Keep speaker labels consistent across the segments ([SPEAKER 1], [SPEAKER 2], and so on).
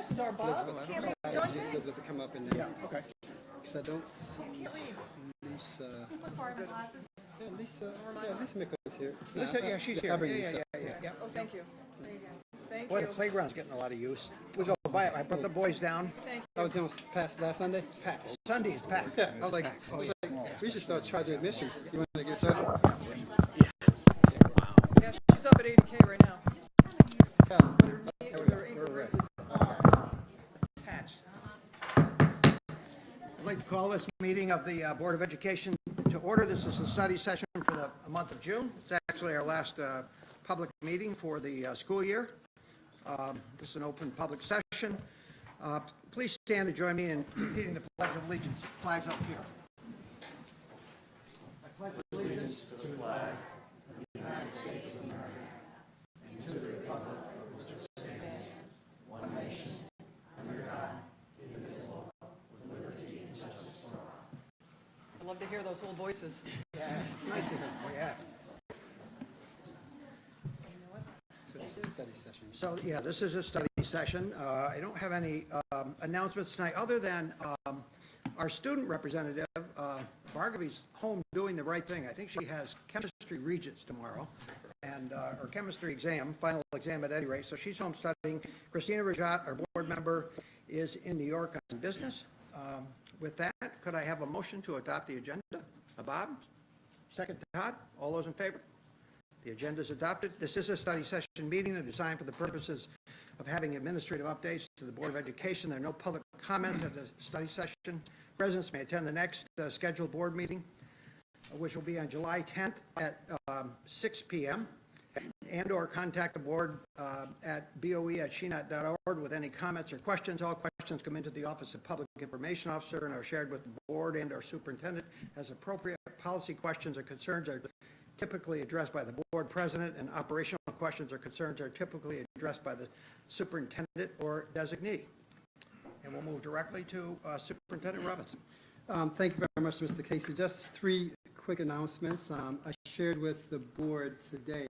[SPEAKER 1] This is our Bob.
[SPEAKER 2] Can't leave.
[SPEAKER 3] Just to come up and then.
[SPEAKER 1] Yeah, okay.
[SPEAKER 3] Because I don't see Lisa. Yeah, Lisa Mickle's here.
[SPEAKER 1] Lisa, yeah, she's here. Yeah.
[SPEAKER 2] Oh, thank you. There you go. Thank
[SPEAKER 1] Boy,
[SPEAKER 2] you.
[SPEAKER 1] the playground's getting a lot of use. We go by it. I brought the boys down.
[SPEAKER 2] Thank
[SPEAKER 3] I
[SPEAKER 2] you.
[SPEAKER 3] was doing past last Sunday.
[SPEAKER 1] Packed. Sunday is packed.
[SPEAKER 3] Yeah, I was like,
[SPEAKER 1] Oh, yeah.
[SPEAKER 3] we should start charging admissions. You want to get started?
[SPEAKER 2] Yeah, she's up at 80K right now. With her increases attached.
[SPEAKER 1] I'd like to call this meeting of the Board of Education to order. This is a study session for the month of June. It's actually our last public meeting for the school year. This is an open public session. Please stand and join me in repeating the Pledge of Allegiance. Flags up here. I pledge allegiance to the flag of the United States of America and to the republic for which it stands, one nation, under God, indivisible, with liberty and justice for all.
[SPEAKER 2] I love to hear those old voices.
[SPEAKER 1] Yeah, nice to hear. Oh, yeah.
[SPEAKER 3] So this is a study session.
[SPEAKER 1] So, yeah, this is a study session. I don't have any announcements tonight, other than our student representative, Bargaby's home doing the right thing. I think she has chemistry regents tomorrow, and or chemistry exam, final exam at any rate. So she's home studying. Christina Rajat, our board member, is in New York on business. With that, could I have a motion to adopt the agenda? Bob? Second, Todd? All those in favor? The agenda is adopted. This is a study session meeting that is designed for the purposes of having administrative updates to the Board of Education. There are no public comments at the study session. Residents may attend the next scheduled board meeting, which will be on July 10th at 6 p.m. and or contact the board at boe@shenet.org with any comments or questions. All questions come into the Office of Public Information Officer and are shared with the board and our superintendent as appropriate. Policy questions or concerns are typically addressed by the board president, and operational questions or concerns are typically addressed by the superintendent or designee. And we'll move directly to Superintendent Robinson.
[SPEAKER 3] Thank you very much, Mr. Casey. Just three quick announcements. I shared with the board today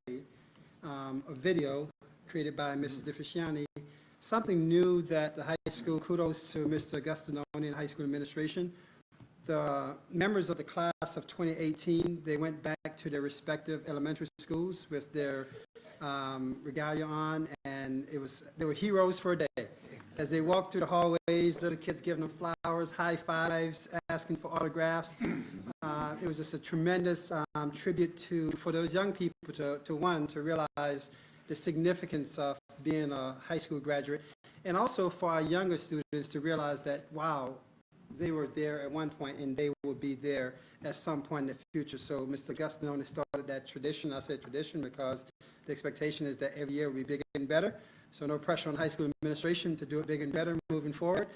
[SPEAKER 3] a video created by Mrs. DeFisciani, something new that the high school, kudos to Mr. Agustinoni and high school administration. The members of the class of 2018, they went back to their respective elementary schools with their regalia on, and they were heroes for a day. As they walked through the hallways, little kids giving them flowers, high fives, asking for autographs. It was just a tremendous tribute for those young people to realize the significance of being a high school graduate, and also for our younger students to realize that, wow, they were there at one point and they will be there at some point in the future. So Mr. Agustinoni started that tradition. I say tradition because the expectation is that every year will be bigger and better. So no pressure on high school administration to do it bigger and better moving forward.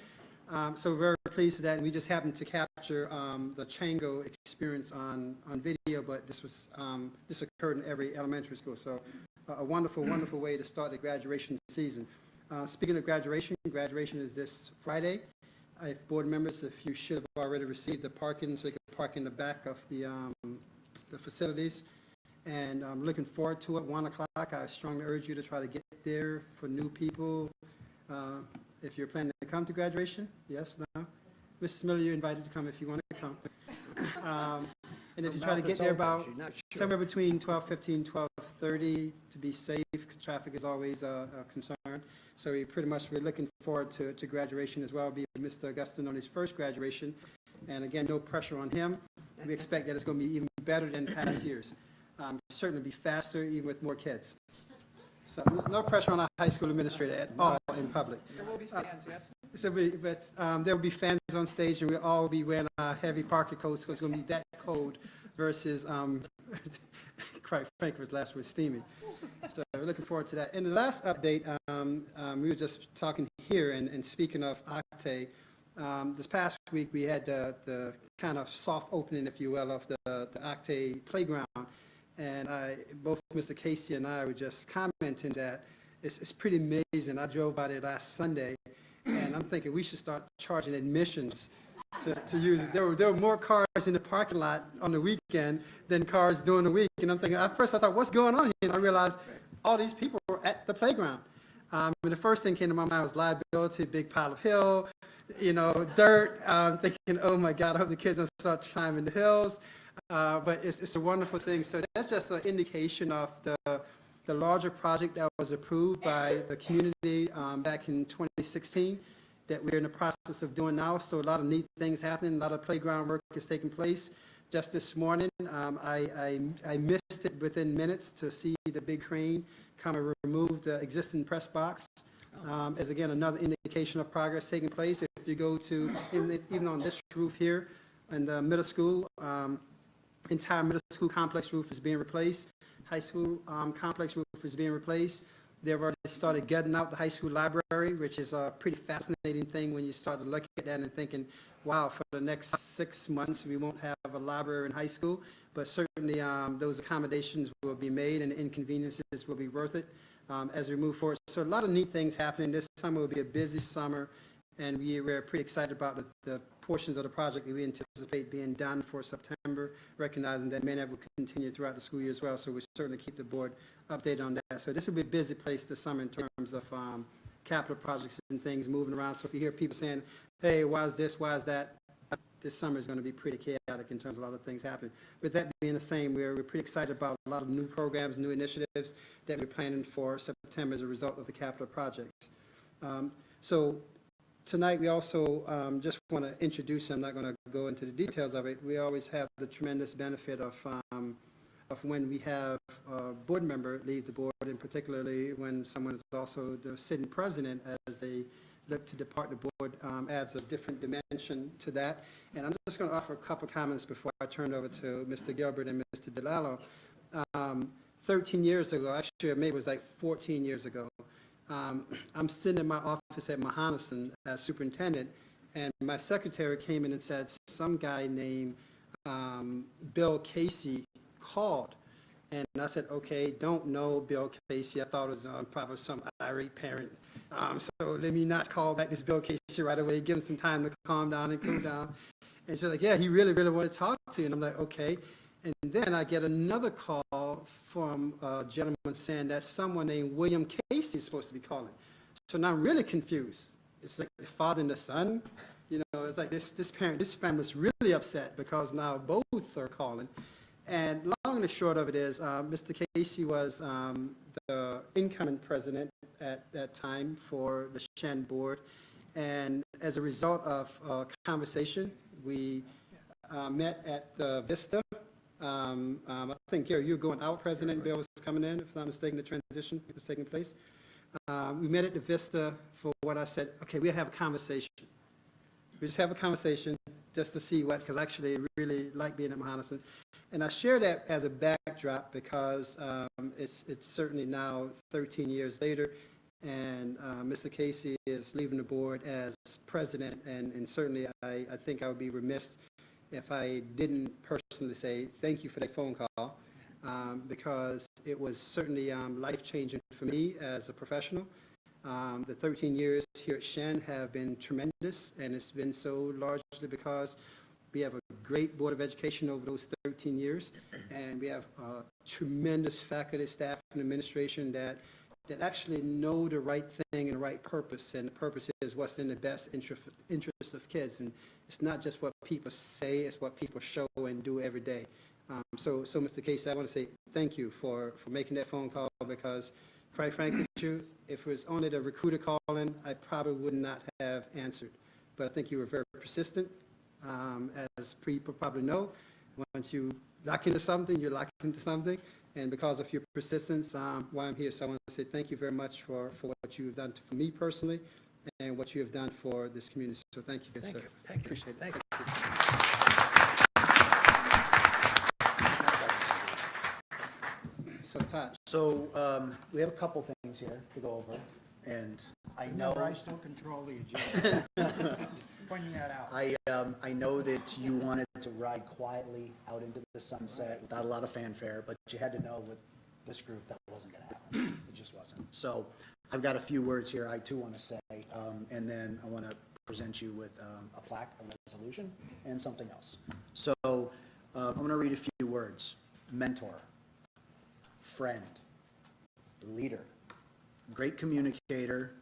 [SPEAKER 3] So we're very pleased with that, and we just happened to capture the Chango experience on video, but this occurred in every elementary school. So a wonderful, wonderful way to start the graduation season. Speaking of graduation is this Friday. If board members, if you should have already received the parking, so you can park in the back of the facilities. And I'm looking forward to it. 1 o'clock. I strongly urge you to try to get there for new people. If you're planning to come to graduation, yes, no. Mrs. Miller, you're invited to come if you want to come. And if you try to get there about somewhere between 12:15, 12:30 to be safe, traffic is always a concern. So we're looking forward to graduation as well. It'll be Mr. Agustinoni's first graduation. And again, no pressure on him. We expect that it's going to be even better than past years. Certainly be faster, even with more kids. So no pressure on our high school administrator at all in public.
[SPEAKER 2] There will be fans, yes?
[SPEAKER 3] So there will be fans on stage, and we'll all be wearing our heavy parka coats because it's going to be that cold versus, quite frankly, last was steamy. So we're looking forward to that. And the last update, we were just talking here, and speaking of Octave, this past week we had the kind of soft opening, if you will, of the Octave playground. And both Mr. Casey and I were just commenting that it's pretty amazing. I drove by there last Sunday, and I'm thinking we should start charging admissions to use it. There were more cars in the parking lot on the weekend than cars during the week. And I'm thinking, at first I thought, what's going on here? And I realized all these people were at the playground. And the first thing came to my mind was liability, big pile of hill, dirt. Thinking, oh my God, I hope the kids don't start climbing the hills. But it's a wonderful thing. So that's just an indication of the larger project that was approved by the community back in 2016 that we're in the process of doing now. So a lot of neat things happening, a lot of playground work is taking place. Just this morning, I missed it within minutes to see the big crane come and remove the existing press box. As again, another indication of progress taking place. If you go to, even on this roof here in the middle school, entire middle school complex roof is being replaced. High school complex roof is being replaced. They've already started gutting out the high school library, which is a pretty fascinating thing when you start to look at that and thinking, wow, for the next 6 months, we won't have a library in high school. But certainly those accommodations will be made and the inconveniences will be worth it as we move forward. So a lot of neat things happening. This summer will be a busy summer, and we're pretty excited about the portions of the project that we anticipate being done for September, recognizing that many of will continue throughout the school year as well. So we certainly keep the board updated on that. So this will be a busy place this summer in terms of capital projects and things moving around. So if you hear people saying, hey, why is this, why is that, this summer is going to be pretty chaotic in terms of a lot of things happening. With that being the same, we're pretty excited about a lot of new programs, new initiatives that we're planning for September as a result of the capital projects. So tonight we also just want to introduce, I'm not going to go into the details of it, we always have the tremendous benefit of when we have a board member leave the board, and particularly when someone is also the sitting president as they look to depart the board, adds a different dimension to that. And I'm just going to offer a couple comments before I turn it over to Mr. Gilbert and Mr. DeLallo. 13 years ago, actually maybe it was like 14 years ago, I'm sitting in my office at Mahonison as superintendent, and my secretary came in and said some guy named Bill Casey called. And I said, okay, don't know Bill Casey. I thought it was probably some irate parent. So let me not call back this Bill Casey right away, give him some time to calm down and cool down. And she's like, yeah, he really, really wanted to talk to you. And I'm like, okay. And then I get another call from a gentleman saying that someone named William Casey is supposed to be calling. So now I'm really confused. It's like the father and the son. It's like this family is really upset because now both are calling. And long and the short of it is, Mr. Casey was the incoming president at that time for the Shen board. And as a result of a conversation, we met at the Vista. I think, Gary, you were going out, President Bill was coming in, if I'm not mistaken, the transition was taking place. We met at the Vista for what I said, okay, we'll have a conversation. We just have a conversation just to see what, because I actually really like being at Mahonison. And I share that as a backdrop because it's certainly now 13 years later, and Mr. Casey is leaving the board as president, and certainly I think I would be remiss if I didn't personally say thank you for that phone call, because it was certainly life-changing for me as a professional. The 13 years here at Shen have been tremendous, and it's been so largely because we have a great Board of Education over those 13 years, and we have tremendous faculty, staff, and administration that actually know the right thing and the right purpose, and the purpose is what's in the best interest of kids. And it's not just what people say, it's what people show and do every day. So Mr. Casey, I want to say thank you for making that phone call, because quite frankly, if it was only the recruiter calling, I probably would not have answered. But I think you were very persistent. As people probably know, once you lock into something, you're locked into something. And because of your persistence, why I'm here. So I want to say thank you very much for what you've done for me personally and what you have done for this community. So thank you, good sir.
[SPEAKER 1] Thank you.
[SPEAKER 3] Appreciate it.
[SPEAKER 1] Thank you.
[SPEAKER 3] So Todd.
[SPEAKER 4] So we have a couple things here to go over, and I know
[SPEAKER 1] Remember, I still control the agenda. Pointing that out.
[SPEAKER 4] I know that you wanted to ride quietly out into the sunset without a lot of fanfare, but you had to know with this group that wasn't going to happen. It just wasn't. So I've got a few words here I too want to say, and then I want to present you with a plaque, a resolution, and something else. So I'm going to read a few words: mentor, friend, leader, great communicator,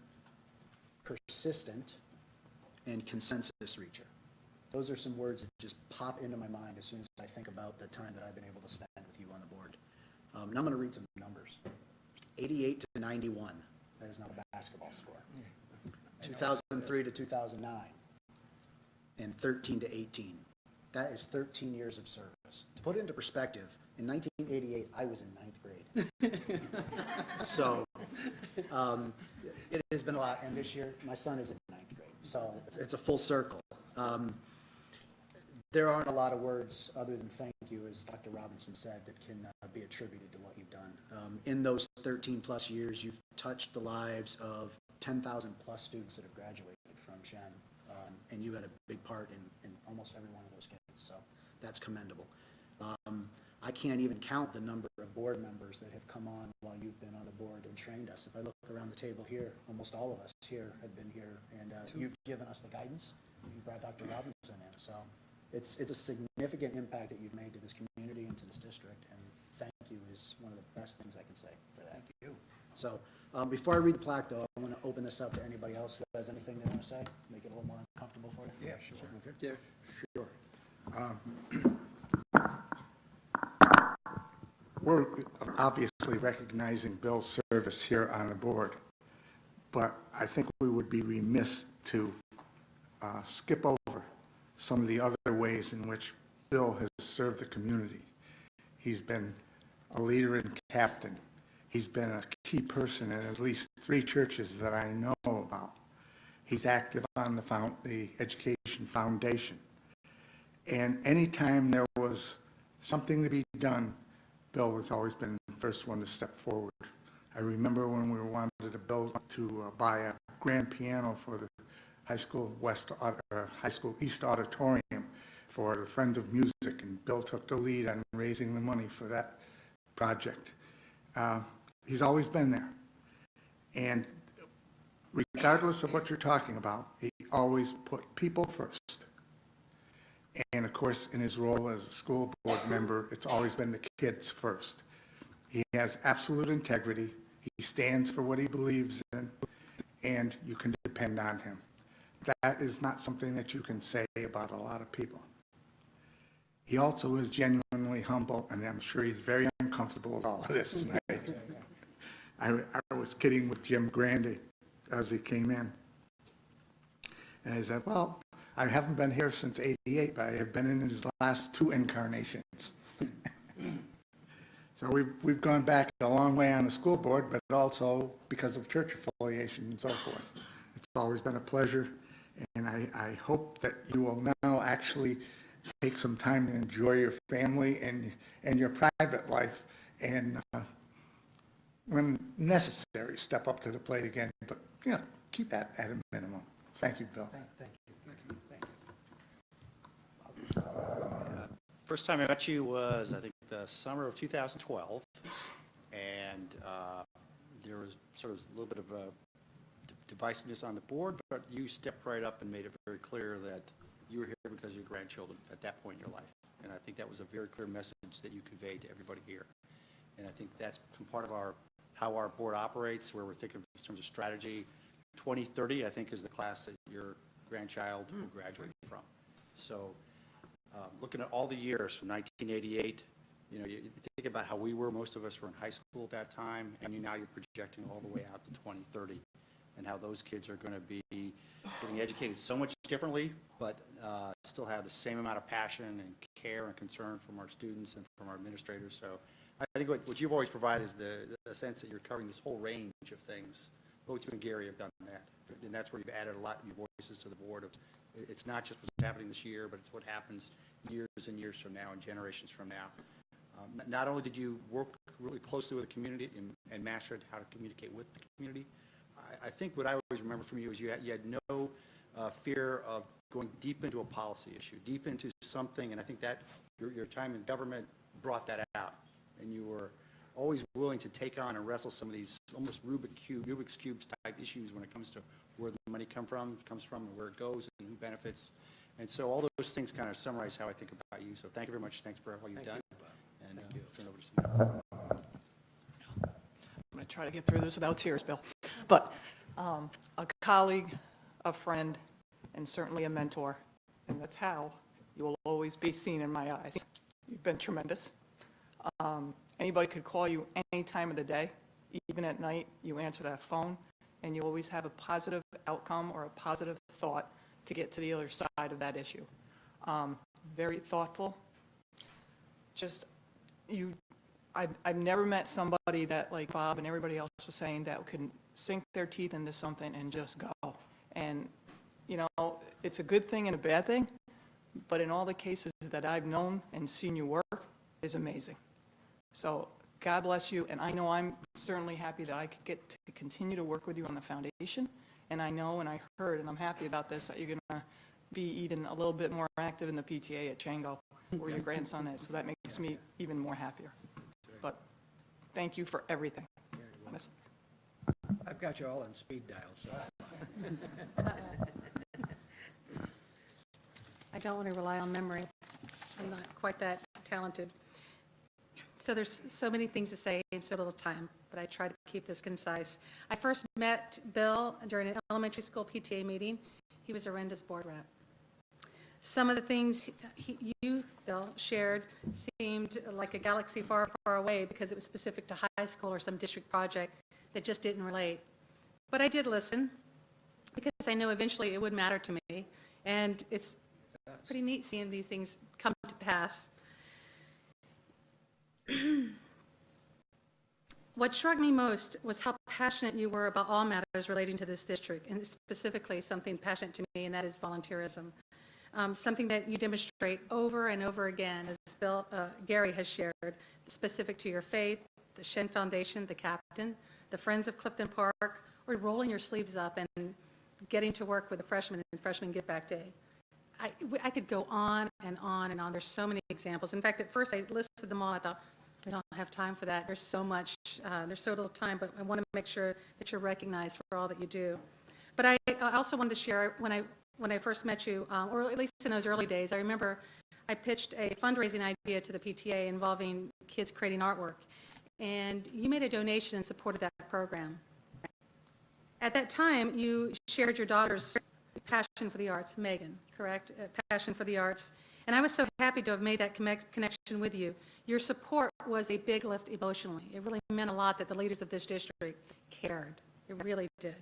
[SPEAKER 4] persistent, and consensus reacher. Those are some words that just pop into my mind as soon as I think about the time that I've been able to spend with you on the board. Now I'm going to read some numbers. 88 to 91. That is not a basketball score. 2003 to 2009. And 13 to 18. That is 13 years of service. To put it into perspective, in 1988, I was in ninth grade. So it has been a lot. And this year, my son is in ninth grade. So it's a full circle. There aren't a lot of words other than thank you, as Dr. Robinson said, that can be attributed to what you've done. In those 13 plus years, you've touched the lives of 10,000 plus students that have graduated from Shen, and you had a big part in almost every one of those kids, so that's commendable. I can't even count the number of board members that have come on while you've been on the board and trained us. If I look around the table here, almost all of us here have been here, and you've given us the guidance. You brought Dr. Robinson in, so it's a significant impact that you've made to this community and to this district, and thank you is one of the best things I can say for that. Thank you. So before I read the plaque, though, I want to open this up to anybody else who has anything they want to say, make it a little more comfortable for you.
[SPEAKER 1] Yeah, sure.
[SPEAKER 4] Okay.
[SPEAKER 3] Yeah.
[SPEAKER 1] Sure.
[SPEAKER 5] We're obviously recognizing Bill's service here on the board, but I think we would be remiss to skip over some of the other ways in which Bill has served the community. He's been a leader and captain. He's been a key person in at least 3 churches that I know about. He's active on the Education Foundation. And anytime there was something to be done, Bill has always been the first one to step forward. I remember when we wanted to buy a grand piano for the High School East Auditorium for the Friends of Music, and Bill took the lead on raising the money for that project. He's always been there. And regardless of what you're talking about, he always put people first. And of course, in his role as a school board member, it's always been the kids first. He has absolute integrity. He stands for what he believes in, and you can depend on him. That is not something that you can say about a lot of people. He also is genuinely humble, and I'm sure he's very uncomfortable with all of this tonight. I was kidding with Jim Grandy as he came in. And I said, well, I haven't been here since '88, but I have been in his last 2 incarnations. So we've gone back a long way on the school board, but also because of church affiliation and so forth. It's always been a pleasure, and I hope that you will now actually take some time to enjoy your family and your private life, and when necessary, step up to the plate again, but keep that at a minimum. Thank you, Bill.
[SPEAKER 4] Thank you.
[SPEAKER 6] First time I met you was, I think, the summer of 2012, and there was sort of a little bit of divisiveness on the board, but you stepped right up and made it very clear that you were here because of your grandchildren at that point in your life. And I think that was a very clear message that you conveyed to everybody here. And I think that's part of how our board operates, where we're thinking in terms of strategy. 2030, I think, is the class that your grandchild will graduate from. So looking at all the years from 1988, you think about how we were, most of us were in high school at that time, and now you're projecting all the way out to 2030, and how those kids are going to be getting educated so much differently, but still have the same amount of passion and care and concern from our students and from our administrators. So I think what you've always provided is the sense that you're covering this whole range of things. Both you and Gary have done that, and that's where you've added a lot of your voices to the board. It's not just what's happening this year, but it's what happens years and years from now and generations from now. Not only did you work really closely with the community and mastered how to communicate with the community, I think what I always remember from you is you had no fear of going deep into a policy issue, deep into something, and I think that your time in government brought that out, and you were always willing to take on and wrestle some of these almost Rubik's Cube type issues when it comes to where the money comes from and where it goes and who benefits. And so all those things kind of summarize how I think about you. So thank you very much. Thanks for all you've done. And turn it over to somebody else.
[SPEAKER 2] I'm going to try to get through this without tears, Bill. but a colleague, a friend, and certainly a mentor. And that's how you will always be seen in my eyes. You've been tremendous. Anybody could call you any time of the day, even at night. You answer that phone, and you always have a positive outcome or a positive thought to get to the other side of that issue. Very thoughtful. Just I've never met somebody that, like Bob and everybody else was saying, that could sink their teeth into something and just go. And, you know, it's a good thing and a bad thing, but in all the cases that I've known and seen you work, is amazing. So God bless you, and I know I'm certainly happy that I could get to continue to work with you on the foundation, and I know and I heard, and I'm happy about this, that you're going to be even a little bit more active in the PTA at Chango, where your grandson is, so that makes me even more happier. But thank you for everything, honestly.
[SPEAKER 1] I've got you all on speed dial, so.
[SPEAKER 7] I don't want to rely on memory. I'm not quite that talented. So there's so many things to say in so little time, but I try to keep this concise. I first met Bill during an elementary school PTA meeting. He was a horrendous board rep. Some of the things you, Bill, shared seemed like a galaxy far, far away because it was specific to high school or some district project that just didn't relate. But I did listen because I know eventually it would matter to me, and it's pretty neat seeing these things come to pass. What struck me most was how passionate you were about all matters relating to this district, and specifically something passionate to me, and that is volunteerism. Something that you demonstrate over and over again, as Gary has shared, specific to your faith, the Shen Foundation, the captain, the Friends of Clifton Park, or rolling your sleeves up and getting to work with the freshmen and Freshman Give Back Day. I could go on and on and on. There's so many examples. In fact, at first I listed them all. I thought, I don't have time for that. There's so much, there's so little time, but I want to make sure that you're recognized for all that you do. But I also wanted to share, when I first met you, or at least in those early days, I remember I pitched a fundraising idea to the PTA involving kids creating artwork, and you made a donation in support of that program. At that time, you shared your daughter's passion for the arts, Megan, correct? Passion for the arts. And I was so happy to have made that connection with you. Your support was a big lift emotionally. It really meant a lot that the leaders of this district cared. It really did.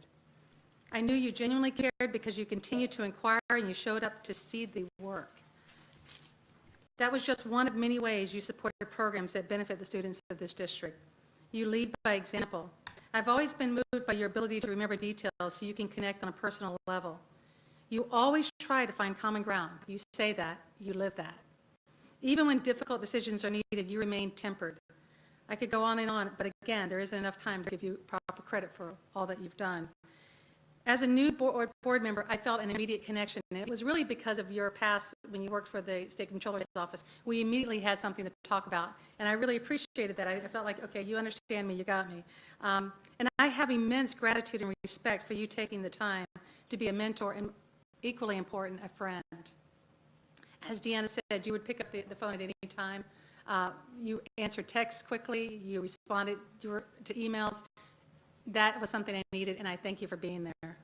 [SPEAKER 7] I knew you genuinely cared because you continued to inquire and you showed up to see the work. That was just one of many ways you supported programs that benefit the students of this district. You lead by example. I've always been moved by your ability to remember details so you can connect on a personal level. You always try to find common ground. You say that, you live that. Even when difficult decisions are needed, you remain tempered. I could go on and on, but again, there isn't enough time to give you proper credit for all that you've done. As a new board member, I felt an immediate connection, and it was really because of your past when you worked for the State Comptroller's Office. We immediately had something to talk about, and I really appreciated that. I felt like, okay, you understand me, you got me. And I have immense gratitude and respect for you taking the time to be a mentor and, equally important, a friend. As Deanna said, you would pick up the phone at any time. You answered texts quickly. You responded to emails. That was something I needed, and I thank you for being there.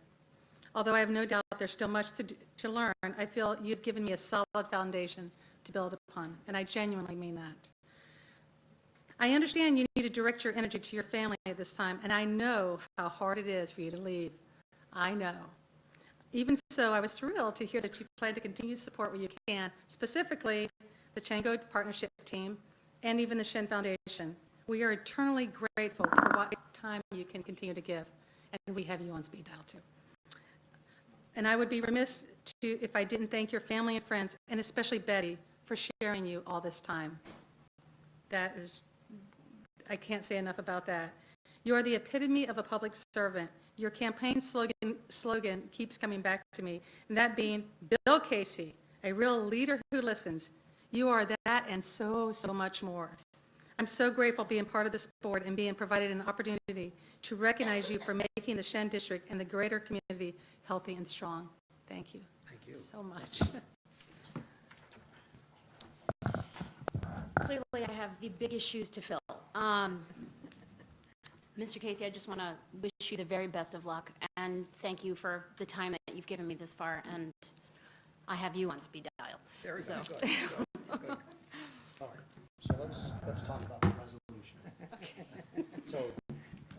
[SPEAKER 7] Although I have no doubt there's still much to learn, I feel you've given me a solid foundation to build upon, and I genuinely mean that. I understand you need to direct your energy to your family at this time, and I know how hard it is for you to leave. I know. Even so, I was thrilled to hear that you plan to continue to support where you can, specifically the Chango Partnership Team and even the Shen Foundation. We are eternally grateful for what time you can continue to give, and we have you on speed dial too. And I would be remiss if I didn't thank your family and friends, and especially Betty, for sharing you all this time. That is, I can't say enough about that. You are the epitome of a public servant. Your campaign slogan keeps coming back to me, and that being, Bill Casey, a real leader who listens. You are that and so, so much more. I'm so grateful being part of this board and being provided an opportunity to recognize you for making the Shen District and the greater community healthy and strong. Thank you.
[SPEAKER 1] Thank you.
[SPEAKER 7] So much.
[SPEAKER 8] Clearly, I have the biggest shoes to fill. Mr. Casey, I just want to wish you the very best of luck, and thank you for the time that you've given me this far, and I have you on speed dial.
[SPEAKER 1] Very
[SPEAKER 8] So-
[SPEAKER 1] good, good.
[SPEAKER 4] All right, so let's talk about the resolution. So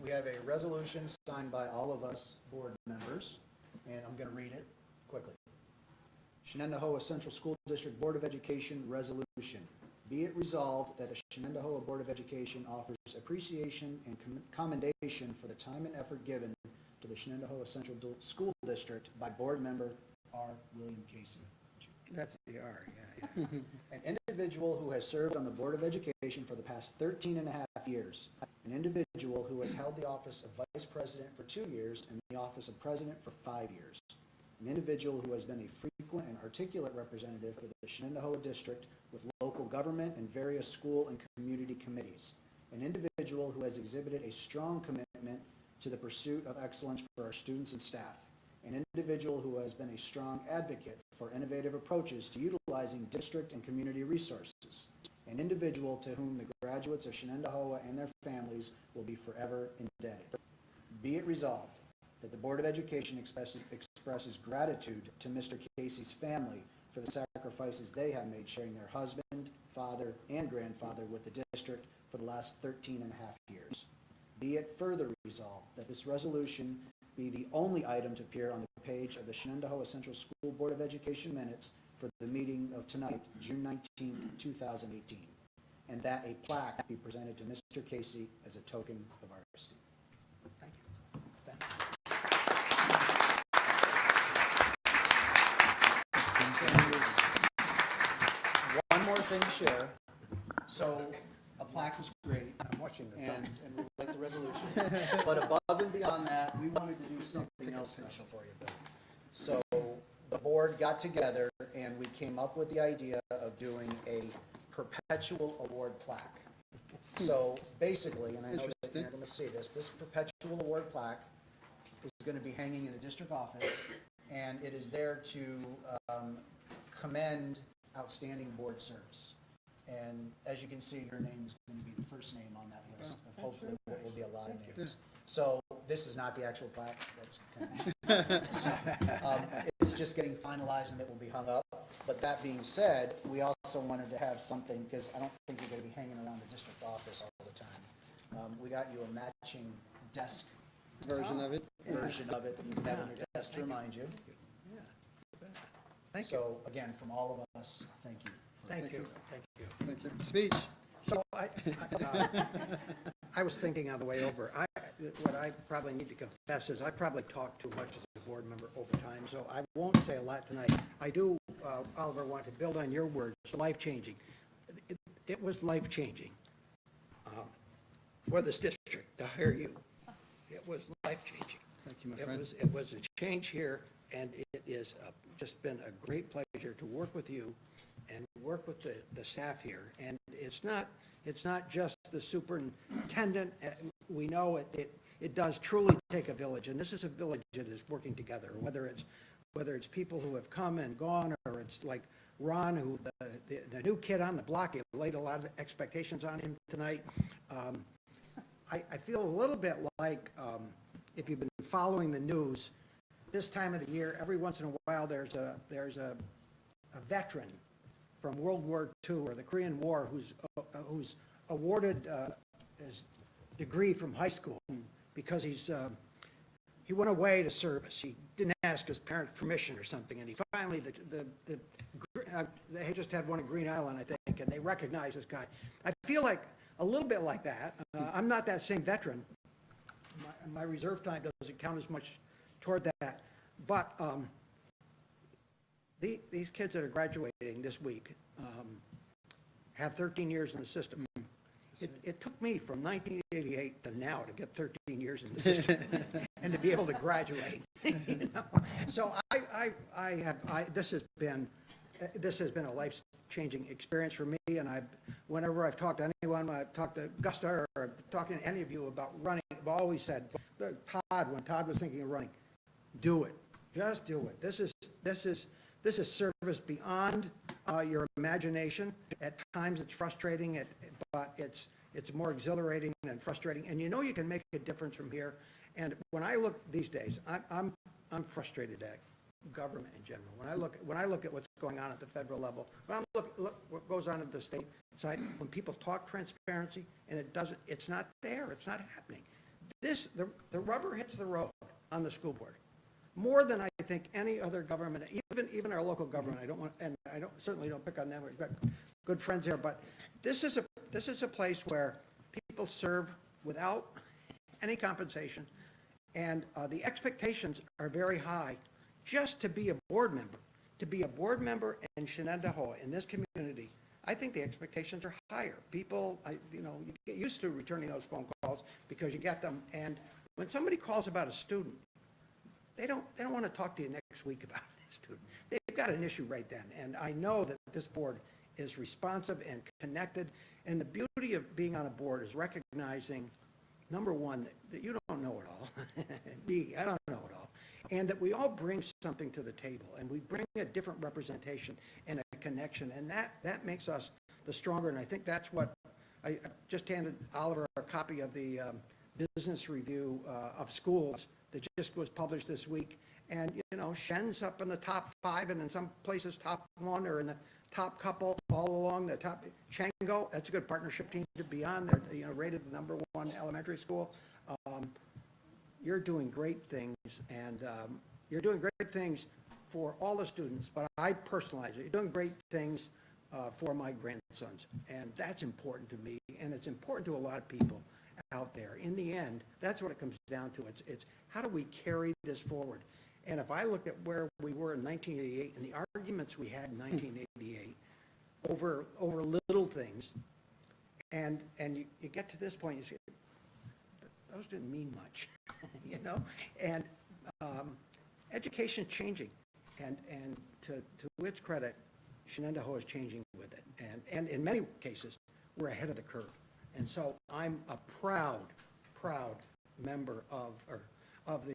[SPEAKER 4] we have a resolution signed by all of us board members, and I'm going to read it quickly. Shenendehowa Central School District Board of Education Resolution. Be it resolved that the Shenendehowa Board of Education offers appreciation and commendation for the time and effort given to the Shenendehowa Central School District by board member R. William Casey.
[SPEAKER 1] That's the R, yeah.
[SPEAKER 4] An individual who has served on the Board of Education for the past 13 and a half years. An individual who has held the office of Vice President for 2 years and the office of President for 5 years. An individual who has been a frequent and articulate representative for the Shenendehowa District with local government and various school and community committees. An individual who has exhibited a strong commitment to the pursuit of excellence for our students and staff. An individual who has been a strong advocate for innovative approaches to utilizing district and community resources. An individual to whom the graduates of Shenendehowa and their families will be forever indebted. Be it resolved that the Board of Education expresses gratitude to Mr. Casey's family for the sacrifices they have made sharing their husband, father, and grandfather with the district for the last 13 and a half years. Be it further resolved that this resolution be the only item to appear on the page of the Shenendehowa Central School Board of Education minutes for the meeting of tonight, June 19, 2018, and that a plaque be presented to Mr. Casey as a token of our esteem. Thank you. Thank you. One more thing to share. So a plaque was great.
[SPEAKER 1] I'm watching the
[SPEAKER 4] And we like the resolution. But above and beyond that, we wanted to do something else special for you, Bill. So the board got together and we came up with the idea of doing a perpetual award plaque. So basically, and I know that you're going to see this perpetual award plaque is going to be hanging in the district office, and it is there to commend outstanding board service. And as you can see, your name is going to be the first name on that list of hopefully what will be a lot of names. So this is not the actual plaque. That's kind of, it's just getting finalized and it will be hung up. But that being said, we also wanted to have something, because I don't think you're going to be hanging around the district office all the time. We got you a matching desk
[SPEAKER 3] Version of it.
[SPEAKER 4] version of it that you can have on your desk to remind you.
[SPEAKER 1] Thank you.
[SPEAKER 4] So again, from all of us, thank you.
[SPEAKER 1] Thank you. Thank you.
[SPEAKER 3] Thank you. Speech.
[SPEAKER 1] So I was thinking on the way over, what I probably need to confess is I probably talk too much as a board member over time, so I won't say a lot tonight. I do, Oliver, want to build on your words, life-changing. It was life-changing for this district to hire you. It was life-changing.
[SPEAKER 3] Thank you, my friend.
[SPEAKER 1] It was a change here, and it is just been a great pleasure to work with you and work with the staff here. And it's not just the superintendent. We know it does truly take a village, and this is a village that is working together, whether it's people who have come and gone, or it's like Ron, who the new kid on the block. He laid a lot of expectations on him tonight. I feel a little bit like, if you've been following the news, this time of the year, every once in a while, there's a veteran from World War II or the Korean War who's awarded his degree from high school because he went away to service. He didn't ask his parents' permission or something, and he finally they just had one in Green Island, I think, and they recognized this guy. I feel like a little bit like that. I'm not that same veteran. My reserve time doesn't count as much toward that, but these kids that are graduating this week have 13 years in the system. It took me from 1988 to now to get 13 years in the system and to be able to graduate. You know? So this has been a life-changing experience for me, and whenever I've talked to anyone, I've talked to Gusta or I've talked to any of you about running, I've always said, Todd, when Todd was thinking of running, do it. Just do it. This is service beyond your imagination. At times it's frustrating, but it's It's more exhilarating than frustrating, and you know you can make a difference from here. And when I look these days, I'm frustrated at government in general. When I look at what's going on at the federal level, when I look what goes on at the state side, when people talk transparency and it's not there, it's not happening. The rubber hits the road on the school board more than I think any other government, even our local government. I certainly don't pick on them. We've got good friends here, but this is a place where people serve without any compensation, and the expectations are very high just to be a board member. To be a board member in Shenendehowa, in this community, I think the expectations are higher. People, you get used to returning those phone calls because you get them, and when somebody calls about a student, they don't want to talk to you next week about the student. They've got an issue right then, and I know that this board is responsive and connected, and the beauty of being on a board is recognizing, number one, that you don't know it all. B, I don't know it all. And that we all bring something to the table, and we bring a different representation and a connection, and that makes us the stronger. And I think that's what I just handed Oliver a copy of the business review of schools that just was published this week. And, Shen's up in the top 5, and in some places top 1 or in the top couple all along the top. Chango, that's a good partnership team to be on. They're rated the #1 elementary school. You're doing great things, and you're doing great things for all the students, but I personalize it. You're doing great things for my grandsons, and that's important to me, and it's important to a lot of people out there. In the end, that's what it comes down to. It's how do we carry this forward? And if I look at where we were in 1988 and the arguments we had in 1988 over little things, and you get to this point, you say, those didn't mean much, and education's changing, and to its credit, Shenendehowa is changing with it, and in many cases, we're ahead of the curve. And so I'm a proud member of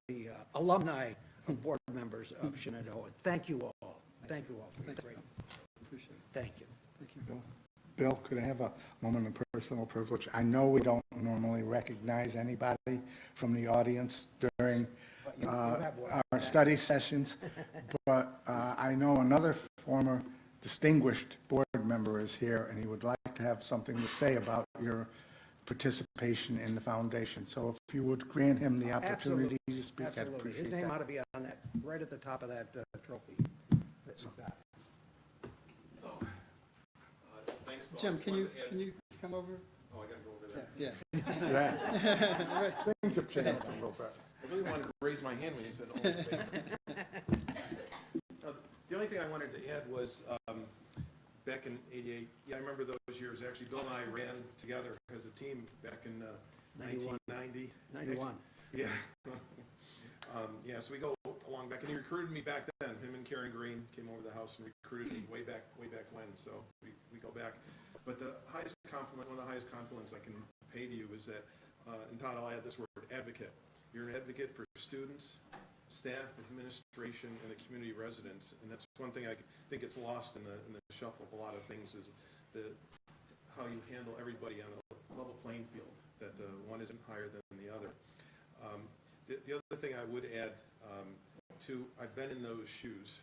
[SPEAKER 1] the alumni of board members of Shenendehowa. Thank you all. Thank you all.
[SPEAKER 3] Thanks, Bill. Appreciate it.
[SPEAKER 1] Thank you.
[SPEAKER 3] Thank you, Bill.
[SPEAKER 5] Bill, could I have a moment of personal privilege? I know we don't normally recognize anybody from the audience during our study sessions, but I know another former distinguished board member is here, and he would like to have something to say about your participation in the foundation. So if you would grant him the opportunity to speak, I'd
[SPEAKER 1] Absolutely.
[SPEAKER 5] appreciate
[SPEAKER 1] His name
[SPEAKER 5] that.
[SPEAKER 1] ought to be on that, right at the top of that trophy.
[SPEAKER 9] Thanks, Bill.
[SPEAKER 3] Jim,
[SPEAKER 9] I just
[SPEAKER 3] can you
[SPEAKER 9] wanted to add-
[SPEAKER 3] come over?
[SPEAKER 9] Oh, I gotta go over there.
[SPEAKER 3] Yeah.
[SPEAKER 5] Right. Things have changed a little bit.
[SPEAKER 9] I really wanted to raise my hand when you said, the only thing I wanted to add was, back in '88, I remember those years. Actually, Bill and I ran together as a team back in 1990.
[SPEAKER 1] 91.
[SPEAKER 9] Yeah. So we go along back, and he recruited me back then. Him and Karen Green came over the house and recruited me way back when. So we go back. But one of the highest compliments I can pay to you is that, and Todd, I'll add this word, advocate. You're an advocate for students, staff, administration, and the community residents. And that's one thing I think gets lost in the shuffle of a lot of things is how you handle everybody on a level playing field, that one isn't higher than the other. The other thing I would add, I've been in those shoes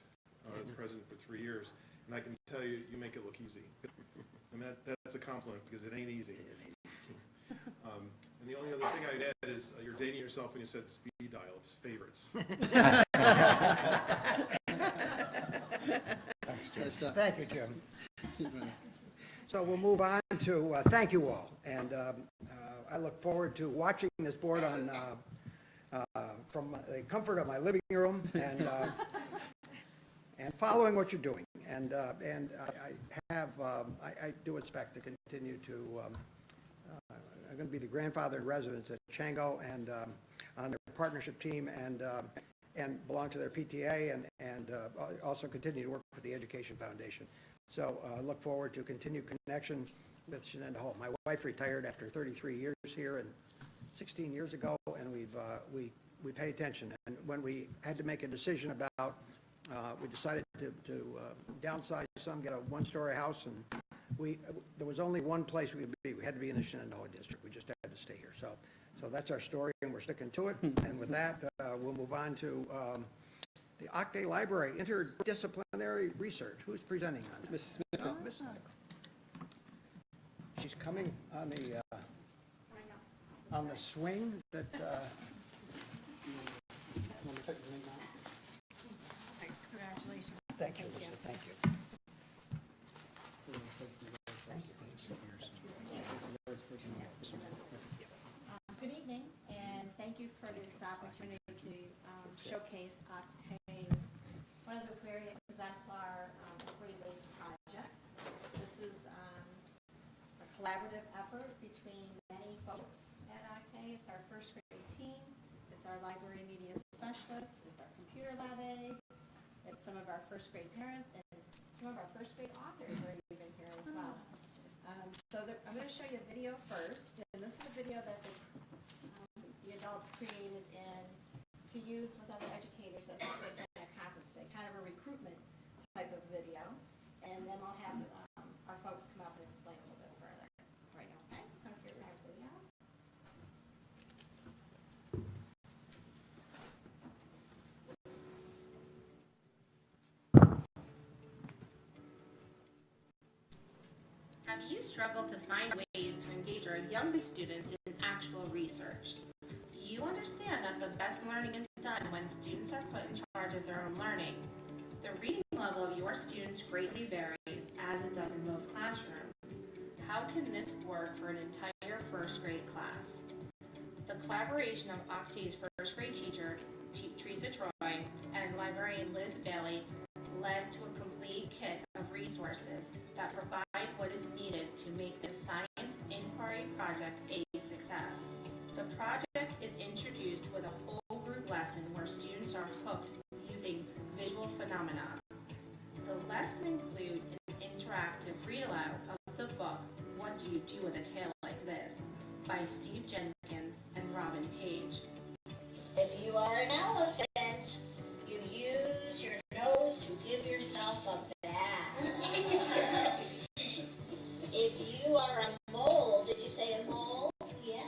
[SPEAKER 9] as president for 3 years, and I can tell you, you make it look easy. And that's a compliment, because it ain't easy. And the only other thing I'd add is you're dating yourself when you said speed dial. It's favorites.
[SPEAKER 3] Nice job.
[SPEAKER 1] Thank you, Jim. So we'll move on to thank you all. And I look forward to watching this board from the comfort of my living room and following what you're doing. And I do expect to continue to. I'm going to be the grandfather in residence at Chango and on their partnership team and belong to their PTA and also continue to work with the Education Foundation. So I look forward to continued connection with Shenendehowa. My wife retired after 33 years here and 16 years ago, and we pay attention. And when we had to make a decision about, we decided to downsize some, get a one-story house, and there was only one place we could be. We had to be in the Shenendehowa district. We just had to stay here. So that's our story, and we're sticking to it. And with that, we'll move on to the Octay Library Interdisciplinary Research. Who's presenting on that?
[SPEAKER 3] Mrs. Smith.
[SPEAKER 1] Miss Smith. She's coming on the swing that,
[SPEAKER 3] Want me to take the link out?
[SPEAKER 8] Congratulations.
[SPEAKER 1] thank you, Lisa, thank you.
[SPEAKER 10] Good evening, and thank you for this opportunity to showcase Octay's, one of the very exemplar grade-based projects. This is a collaborative effort between many folks at Octay. It's our first grade team, it's our library media specialists, it's our computer lab aide, it's some of our first grade parents, and some of our first grade authors are even here as well. I'm going to show you a video first, and this is a video that the adults created to use with other educators as they attend a conference day, kind of a recruitment type of video. And then I'll have our folks come up and explain a little bit further. Right, okay? So here's our video.
[SPEAKER 11] Have you struggled to find ways to engage our youngest students in actual research? Do you understand that the best learning is done when students are put in charge of their own learning? The reading level of your students greatly varies, as it does in most classrooms. How can this work for an entire first grade class? The collaboration of Octay's first grade teacher, Teresa Troy, and librarian Liz Bailey led to a complete kit of resources that provide what is needed to make this science inquiry project a success. The project is introduced with a whole group lesson where students are hooked using visual phenomena. The lesson includes an interactive read-aloud of the book, What Do You Do with a Tale Like This? By Steve Jenkins and Robin Page.
[SPEAKER 12] If you are an elephant, you use your nose to give yourself a bath. If you are a mole, did you say a mole? Yes.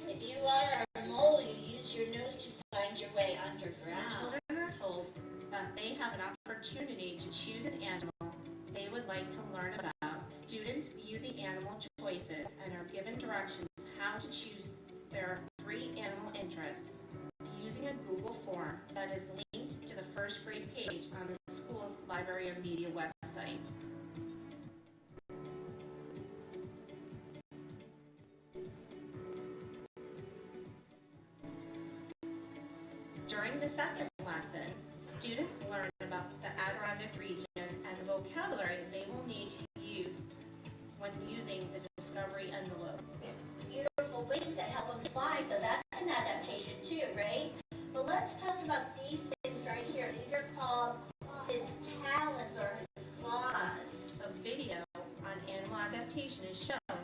[SPEAKER 12] If you are a mole, you use your nose to find your way underground.
[SPEAKER 11] Children are told that they have an opportunity to choose an animal they would like to learn about. Students view the animal choices and are given directions how to choose their 3 animal interests using a Google form that is linked to the first grade page on the school's Library of Media website. During the second lesson, students learn about the Adirondack region and the vocabulary they will need to use when using the Discovery envelope.
[SPEAKER 12] Beautiful wings that help them fly, so that's an adaptation too, right? But let's talk about these things right here. These are called his talons or his claws.
[SPEAKER 11] A video on animal adaptation is shown,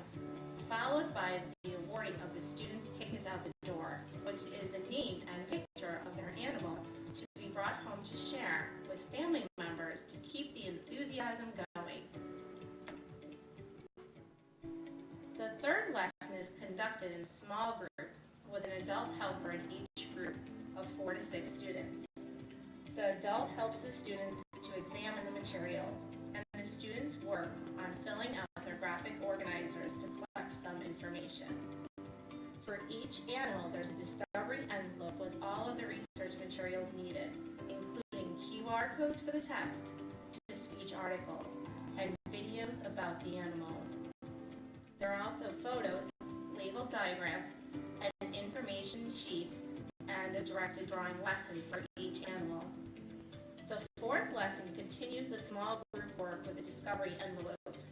[SPEAKER 11] followed by the awarding of the students' tickets out the door, which is the name and picture of their animal to be brought home to share with family members to keep the enthusiasm going. The third lesson is conducted in small groups with an adult helper in each group of 4 to 6 students. The adult helps the students to examine the materials, and the students work on filling out their graphic organizers to collect some information. For each animal, there's a discovery envelope with all of the research materials needed, including QR codes for the text to speech articles and videos about the animals. There are also photos, labeled diagrams, and information sheets, and a directed drawing lesson for each animal. The fourth lesson continues the small group work with the discovery envelopes,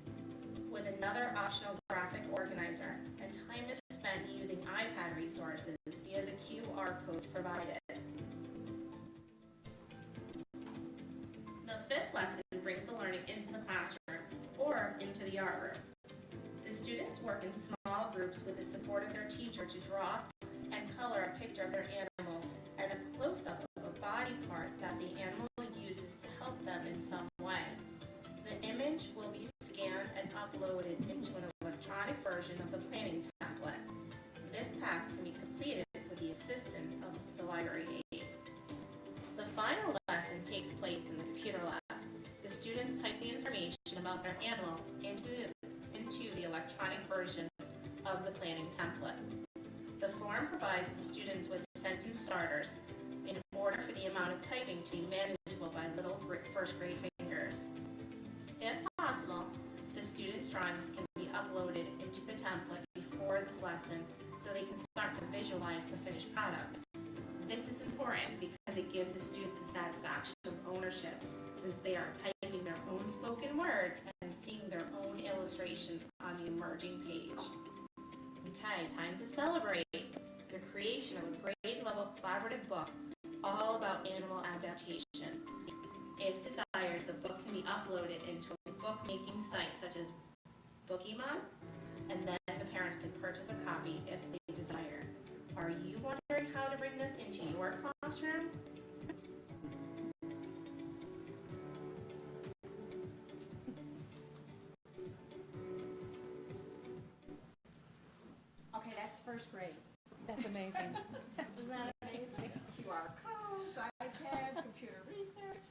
[SPEAKER 11] with another optional graphic organizer, and time is spent using iPad resources via the QR codes provided. The fifth lesson brings the learning into the classroom or into the art room. The students work in small groups with the support of their teacher to draw and color a picture of their animal and a close-up of a body part that the animal uses to help them in some way. The image will be scanned and version of the planning template. This task can be completed with the assistance of the library aide. The final lesson takes place in the computer lab. The students type the information about their animal into the electronic version of the planning template. The form provides the students with sentence starters in order for the amount of typing to be manageable by little first grade fingers. If possible, the students' drawings can be uploaded into the template before this lesson so they can start to visualize the finished product. This is important because it gives the students the satisfaction of ownership since they are typing their own spoken words and seeing their own illustration on the emerging page. Okay, time to celebrate the creation of a grade-level collaborative book all about animal adaptation. If desired, the book can be uploaded into a bookmaking site such as Bookemon, and then the parents can purchase a copy if they desire. Are you wondering how to bring this into your classroom?
[SPEAKER 10] Okay, that's first grade.
[SPEAKER 2] That's amazing.
[SPEAKER 10] Isn't that amazing? QR codes, iPad, computer research.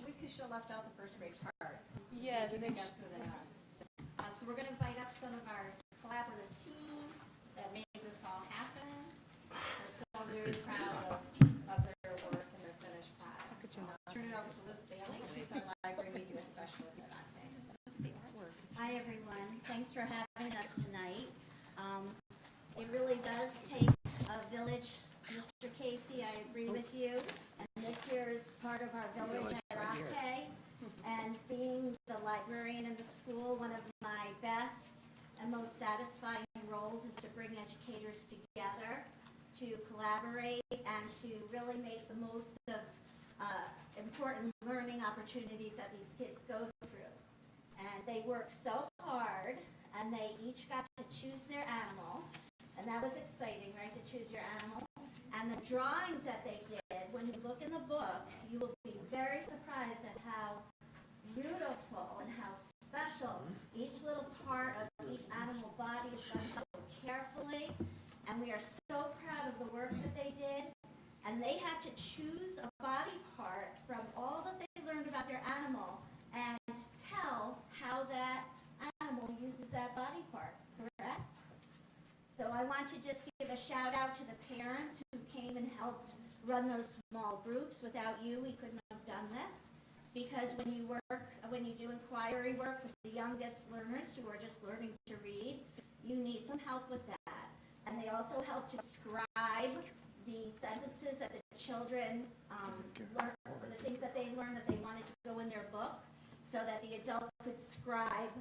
[SPEAKER 10] We should have left out the first grade part.
[SPEAKER 2] Yeah,
[SPEAKER 10] So you can guess who they are. So we're going to invite up some of our collaborative team that made this all happen. We're so very proud of their work and their finished product. I'll turn it over to Liz Bailey. She's our library media specialist at Octave.
[SPEAKER 12] Hi, everyone. Thanks for having us tonight. It really does take a village, Mr. Casey, I agree with you. And this year is part of our village at Octave. And being the librarian in the school, one of my best and most satisfying roles is to bring educators together, to collaborate, and to really make the most of important learning opportunities that these kids go through. And they worked so hard, and they each got to choose their animal. And that was exciting, right, to choose your animal. And the drawings that they did, when you look in the book, you will be very surprised at how beautiful and how special each little part of each animal body is done so carefully. And we are so proud of the work that they did. And they had to choose a body part from all that they learned about their animal and tell how that animal uses that body part, correct? So I want to just give a shout out to the parents who came and helped run those small groups. Without you, we couldn't have done this. Because when you do inquiry work with the youngest learners who are just learning to read, you need some help with that. And they also help to scribe the sentences that the children learn, the things that they learned that they wanted to go in their book, so that the adult could scribe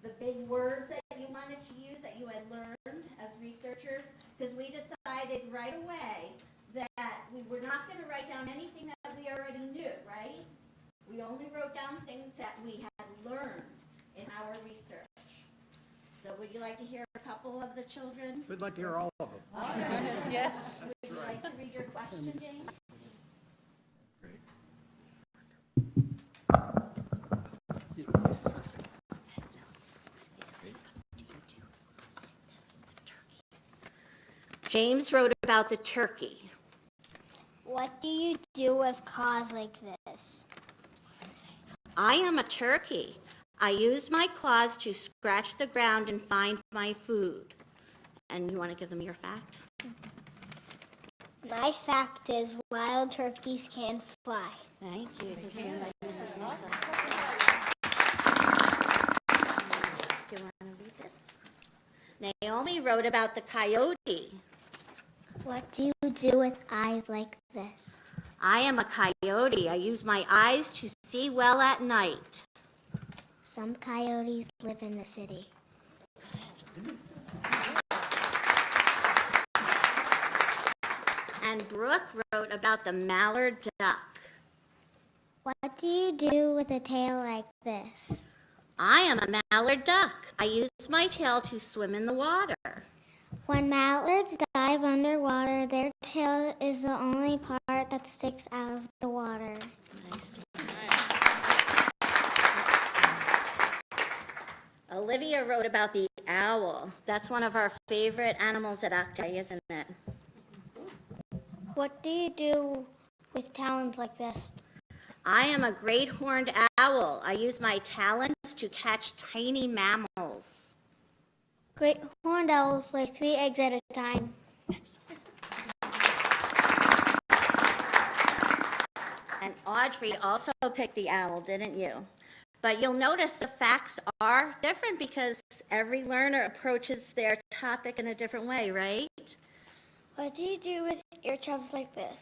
[SPEAKER 12] the big words that you wanted to use that you had learned as researchers, because we decided right away that we were not going to write down anything that we already knew, right? We only wrote down things that we had learned in our research. So would you like to hear a couple of the children?
[SPEAKER 1] We'd like to hear all of them.
[SPEAKER 12] All right.
[SPEAKER 2] Yes.
[SPEAKER 12] Would you like to read your question, Jane?
[SPEAKER 13] James wrote about the turkey.
[SPEAKER 14] What do you do with claws like this?
[SPEAKER 13] I am a turkey. I use my claws to scratch the ground and find my food. And you want to give them your fact?
[SPEAKER 14] My fact is wild turkeys can fly.
[SPEAKER 13] Thank you. Do you want to read this? Naomi wrote about the coyote.
[SPEAKER 14] What do you do with eyes like this?
[SPEAKER 13] I am a coyote. I use my eyes to see well at night.
[SPEAKER 14] Some coyotes live in the city.
[SPEAKER 13] And Brooke wrote about the mallard duck.
[SPEAKER 14] What do you do with a tail like this?
[SPEAKER 13] I am a mallard duck. I use my tail to swim in the water.
[SPEAKER 14] When mallards dive underwater, their tail is the only part that sticks out of the water.
[SPEAKER 13] Olivia wrote about the owl. That's one of our favorite animals at Octay, isn't it?
[SPEAKER 14] What do you do with talons like this?
[SPEAKER 13] I am a great horned owl. I use my talons to catch tiny mammals.
[SPEAKER 14] Great horned owls lay 3 eggs at a time.
[SPEAKER 13] And Audrey also picked the owl, didn't you? But you'll notice the facts are different because every learner approaches their topic in a different way, right?
[SPEAKER 14] What do you do with ear tufts like this?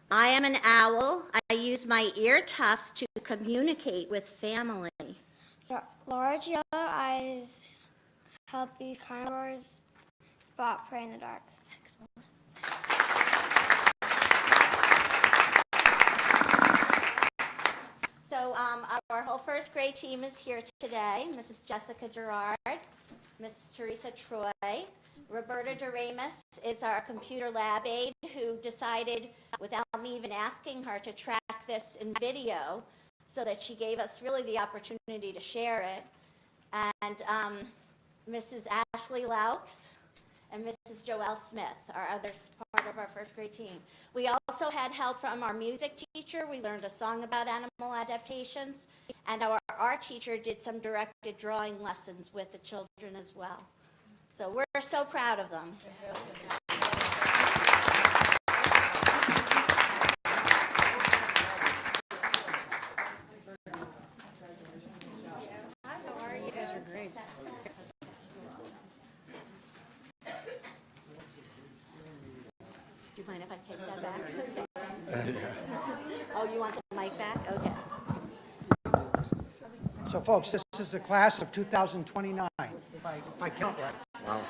[SPEAKER 13] I am an owl. I use my ear tufts to communicate with family.
[SPEAKER 14] Your large yellow eyes help these carnivores spot prey in the dark.
[SPEAKER 13] So our whole first grade team is here today. Mrs. Jessica Gerard, Mrs. Teresa Troy. Roberta Doremus is our computer lab aide who decided, without me even asking her, to track this in video so that she gave us really the opportunity to share it. And Mrs. Ashley Laux and Mrs. Joelle Smith, our other part of our first grade team. We also had help from our music teacher. We learned a song about animal adaptations. And our art teacher did some directed drawing lessons with the children as well. So we're so proud of them.
[SPEAKER 2] You guys are great.
[SPEAKER 13] Do you mind if I take that back? Oh, you want the mic back? Okay.
[SPEAKER 1] So folks, this is the class of 2029, if I count right.
[SPEAKER 4] Wow.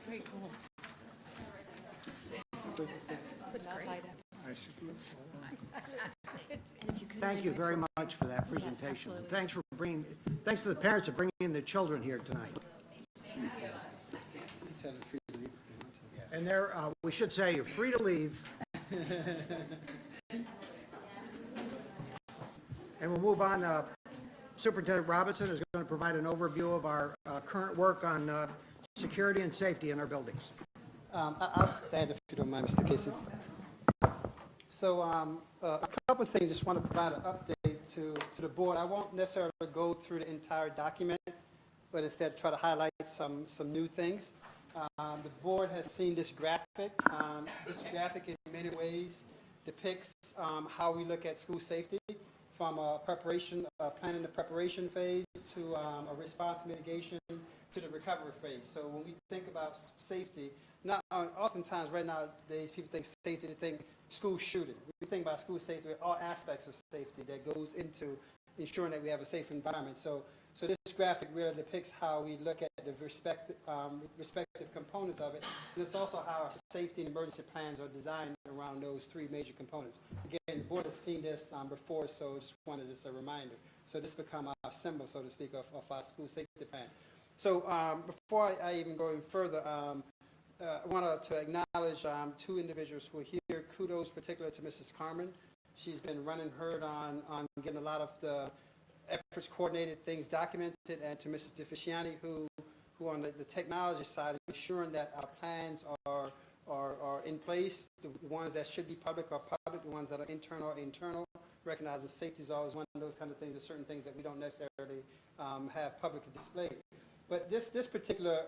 [SPEAKER 2] Very cool.
[SPEAKER 1] Thank you very much for that presentation. Thanks to the parents for bringing their children here tonight. And we should say you're free to leave. And we'll move on. Superintendent Robinson is going to provide an overview of our current work on security and safety in our buildings.
[SPEAKER 3] I'll stand if you don't mind, Mr. Casey. So a couple of things, just want to provide an update to the board. I won't necessarily go through the entire document, but instead try to highlight some new things. The board has seen this graphic. This graphic in many ways depicts how we look at school safety from a planning the preparation phase to a response mitigation to the recovery phase. So when we think about safety, oftentimes right nowadays people think safety, they think school shooting. We think about school safety with all aspects of safety that goes into ensuring that we have a safe environment. So this graphic really depicts how we look at the respective components of it, and it's also how our safety and emergency plans are designed around those 3 major components. Again, the board has seen this before, so just wanted as a reminder. So this become our symbol, so to speak, of our school safety plan. So before I even go any further, I want to acknowledge 2 individuals who are here. Kudos particularly to Mrs. Carmen. She's been running herd on getting a lot of the efforts coordinated, things documented, and to Mrs. DeFisciani, who on the technology side, ensuring that our plans are in place. The ones that should be public are public, the ones that are internal are internal. Recognizing safety is always one of those kind of things. There's certain things that we don't necessarily have publicly displayed. But this particular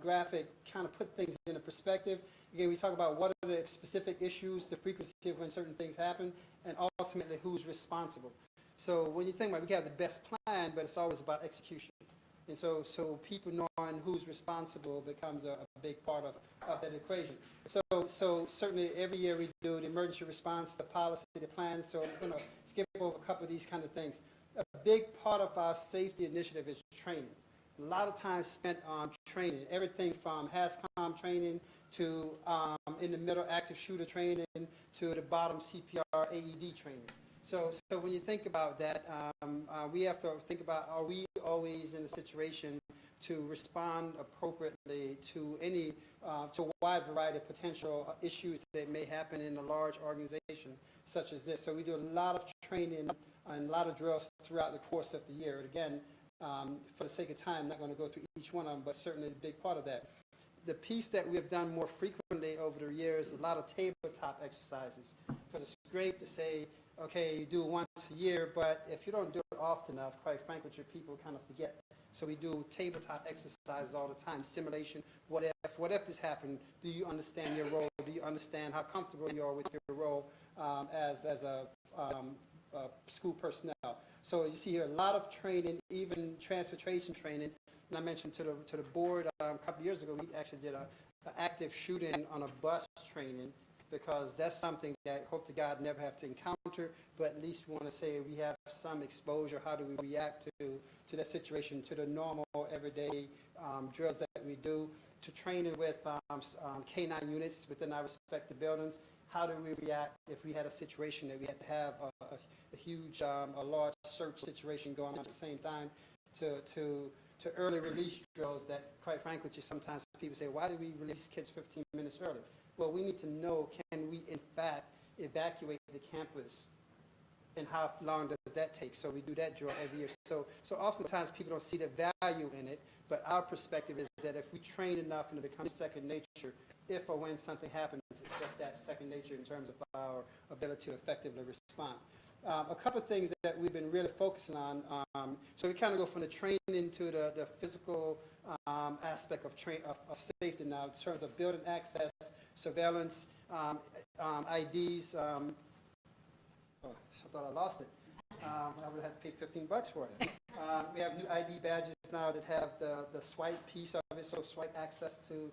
[SPEAKER 3] graphic kind of put things in a perspective. Again, we talk about what are the specific issues, the frequency of when certain things happen, and ultimately who's responsible. So when you think about, we have the best plan, but it's always about execution. And so people knowing who's responsible becomes a big part of that equation. So certainly every year we do the emergency response, the policy, the plans. So I'm going to skip over a couple of these kind of things. A big part of our safety initiative is training. A lot of time spent on training, everything from HAZCOM training to in the middle active shooter training to the bottom CPR AED training. So when you think about that, we have to think about, are we always in a situation to respond appropriately to any, to a wide variety of potential issues that may happen in a large organization such as this. So we do a lot of training and a lot of drills throughout the course of the year. And again, For the sake of time, I'm not going to go through each one of them, but certainly a big part of that. The piece that we have done more frequently over the years is a lot of tabletop exercises, because it's great to say, okay, you do it once a year, but if you don't do it often enough, quite frankly, your people kind of forget. So we do tabletop exercises all the time, simulation, what if this happened? Do you understand your role? Do you understand how comfortable you are with your role as a school personnel? So you see here a lot of training, even transportation training. And I mentioned to the board a couple of years ago, we actually did an active shooting on a bus training, because that's something that hope to God never have to encounter, but at least we want to say we have some exposure. How do we react to that situation, to the normal everyday drills that we do, to training with K-9 units within our respective buildings. How do we react if we had a situation that we had to have a huge, a large search situation going on at the same time, to early release drills that, quite frankly, sometimes people say, why do we release kids 15 minutes early? Well, we need to know, can we in fact evacuate the campus, and how long does that take? So we do that drill every year. So oftentimes people don't see the value in it, but our perspective is that if we train enough and it becomes second nature, if or when something happens, it's just that second nature in terms of our ability to effectively respond. A couple of things that we've been really focusing on. So we kind of go from the training to the physical aspect of safety now, in terms of building access, surveillance, IDs. Oh, I thought I lost it. I would have to pay $15 for it. We have new ID badges now that have the swipe piece of it, so swipe access to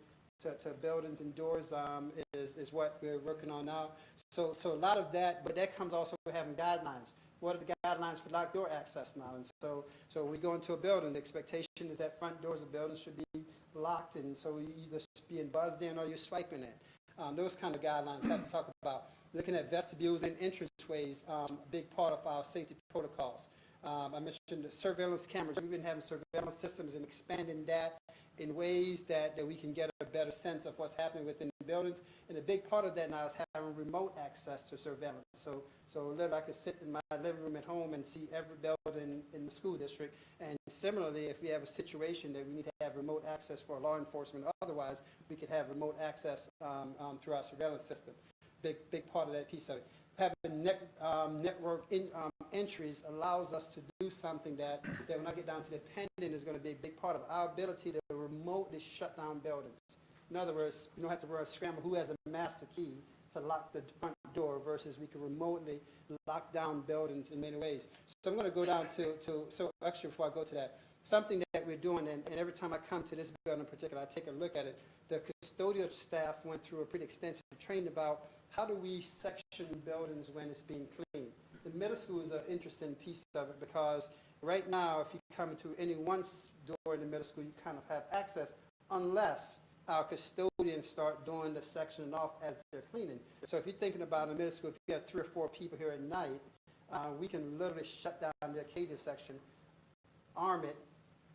[SPEAKER 3] buildings and doors is what we're working on now. So a lot of that, but that comes also with having guidelines. What are the guidelines for locked door access now? And so we go into a building, the expectation is that front doors of buildings should be locked, and so you either being buzzed in or you're swiping it. Those kind of guidelines have to talk about. Looking at vestibules and entranceways, a big part of our safety protocols. I mentioned the surveillance cameras. We've been having surveillance systems and expanding that in ways that we can get a better sense of what's happening within the buildings. And a big part of that now is having remote access to surveillance. So literally I could sit in my living room at home and see every building in the school district. And similarly, if we have a situation that we need to have remote access for law enforcement, otherwise we could have remote access through our surveillance system. Big part of that piece of it. Having network entries allows us to do something that when I get down to the pending is going to be a big part of our ability to remotely shut down buildings. In other words, you don't have to worry scramble who has a master key to lock the front door versus we can remotely lock down buildings in many ways. So I'm going to go down so actually before I go to that, something that we're doing, and every time I come to this building in particular, I take a look at it. The custodial staff went through a pretty extensive training about how do we section buildings when it's being cleaned. The middle school is an interesting piece of it, because right now, if you come into any one door in the middle school, you kind of have access unless our custodians start doing the sectioning off as they're cleaning. So if you're thinking about a middle school, if you have 3 or 4 people here at night, we can literally shut down the Acadia section, arm it,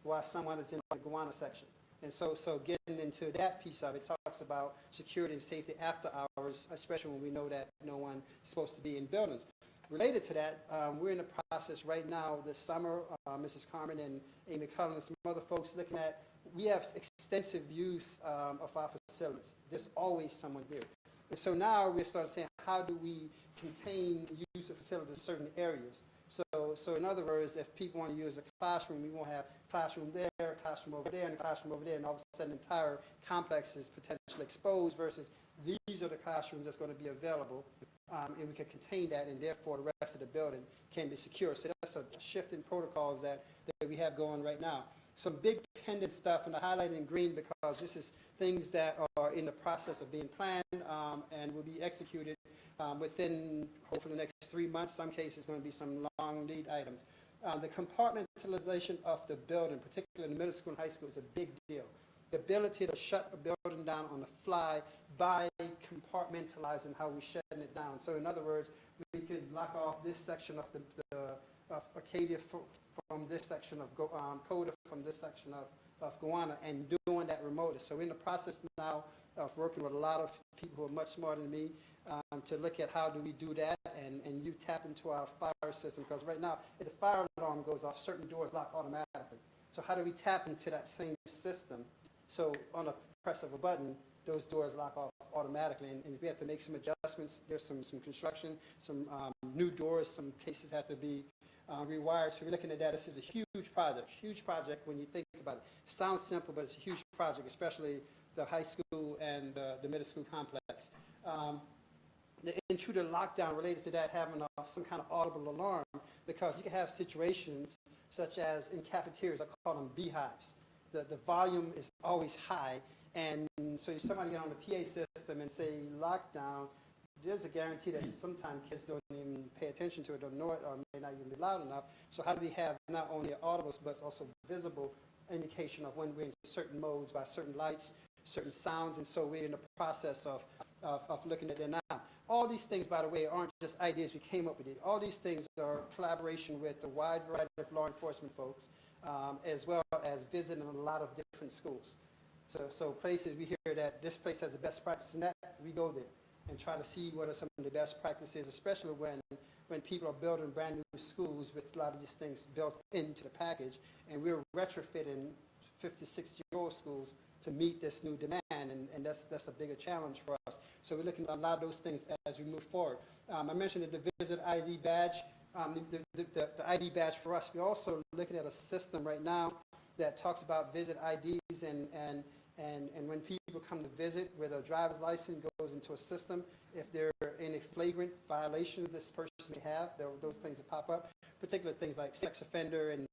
[SPEAKER 3] while someone is in the Gowanus section. And so getting into that piece of it talks about security and safety after hours, especially when we know that no one is supposed to be in buildings. Related to that, we're in the process right now this summer, Mrs. Carmen and Amy Cullen and some other folks looking at, we have extensive use of our facilities. There's always someone here. And so now we're starting saying, how do we contain use of facilities in certain areas? So in other words, if people want to use a classroom, we won't have classroom there, classroom over there, and a classroom over there, and all of a sudden the entire complex is potentially exposed versus these are the classrooms that's going to be available, and we can contain that, and therefore the rest of the building can be secure. So that's a shift in protocols that we have going right now. Some big pendant stuff, and I highlighted in green because this is things that are in the process of being planned and will be executed within, hopefully, the next 3 months. Some cases, going to be some long lead items. The compartmentalization of the building, particularly in the middle school and high school, is a big deal. The ability to shut a building down on the fly by compartmentalizing how we're shutting it down. So in other words, we could lock off this section of of Acadia from this section of Coda, from this section of Gowanus, and doing that remotely. So we're in the process now of working with a lot of people who are much smarter than me to look at how do we do that, and you tap into our fire system, because right now, if the fire alarm goes off, certain doors lock automatically. So how do we tap into that same system? So on a press of a button, those doors lock off automatically, and we have to make some adjustments. There's some construction, some new doors, some cases have to be rewired. So we're looking at that. This is a huge project when you think about it. It sounds simple, but it's a huge project, especially the high school and the middle school complex. The intruder lockdown related to that, having some kind of audible alarm, because you can have situations such as in cafeterias, I call them beehives. The volume is always high, and so if somebody get on the PA system and say lockdown, there's a guarantee that sometimes kids don't even pay attention to it, don't know it, or may not even be loud enough. So how do we have not only audible, but also visible indication of when we're in certain modes by certain lights, certain sounds, and so we're in the process of looking at it now. All these things, by the way, aren't just ideas we came up with. All these things are collaboration with a wide variety of law enforcement folks, as well as visiting a lot of different schools. So places we hear that this place has the best practice in that, we go there and try to see what are some of the best practices, especially when people are building brand new schools with a lot of these things built into the package, and we're retrofitting 50, 60-year-old schools to meet this new demand, and that's a bigger challenge for us. So we're looking at a lot of those things as we move forward. I mentioned the Visit ID badge. The ID badge for us, we're also looking at a system right now that talks about visit IDs, and when people come to visit with a driver's license goes into a system, if they're in a flagrant violation this person may have, those things that pop up, particular things like sex offender and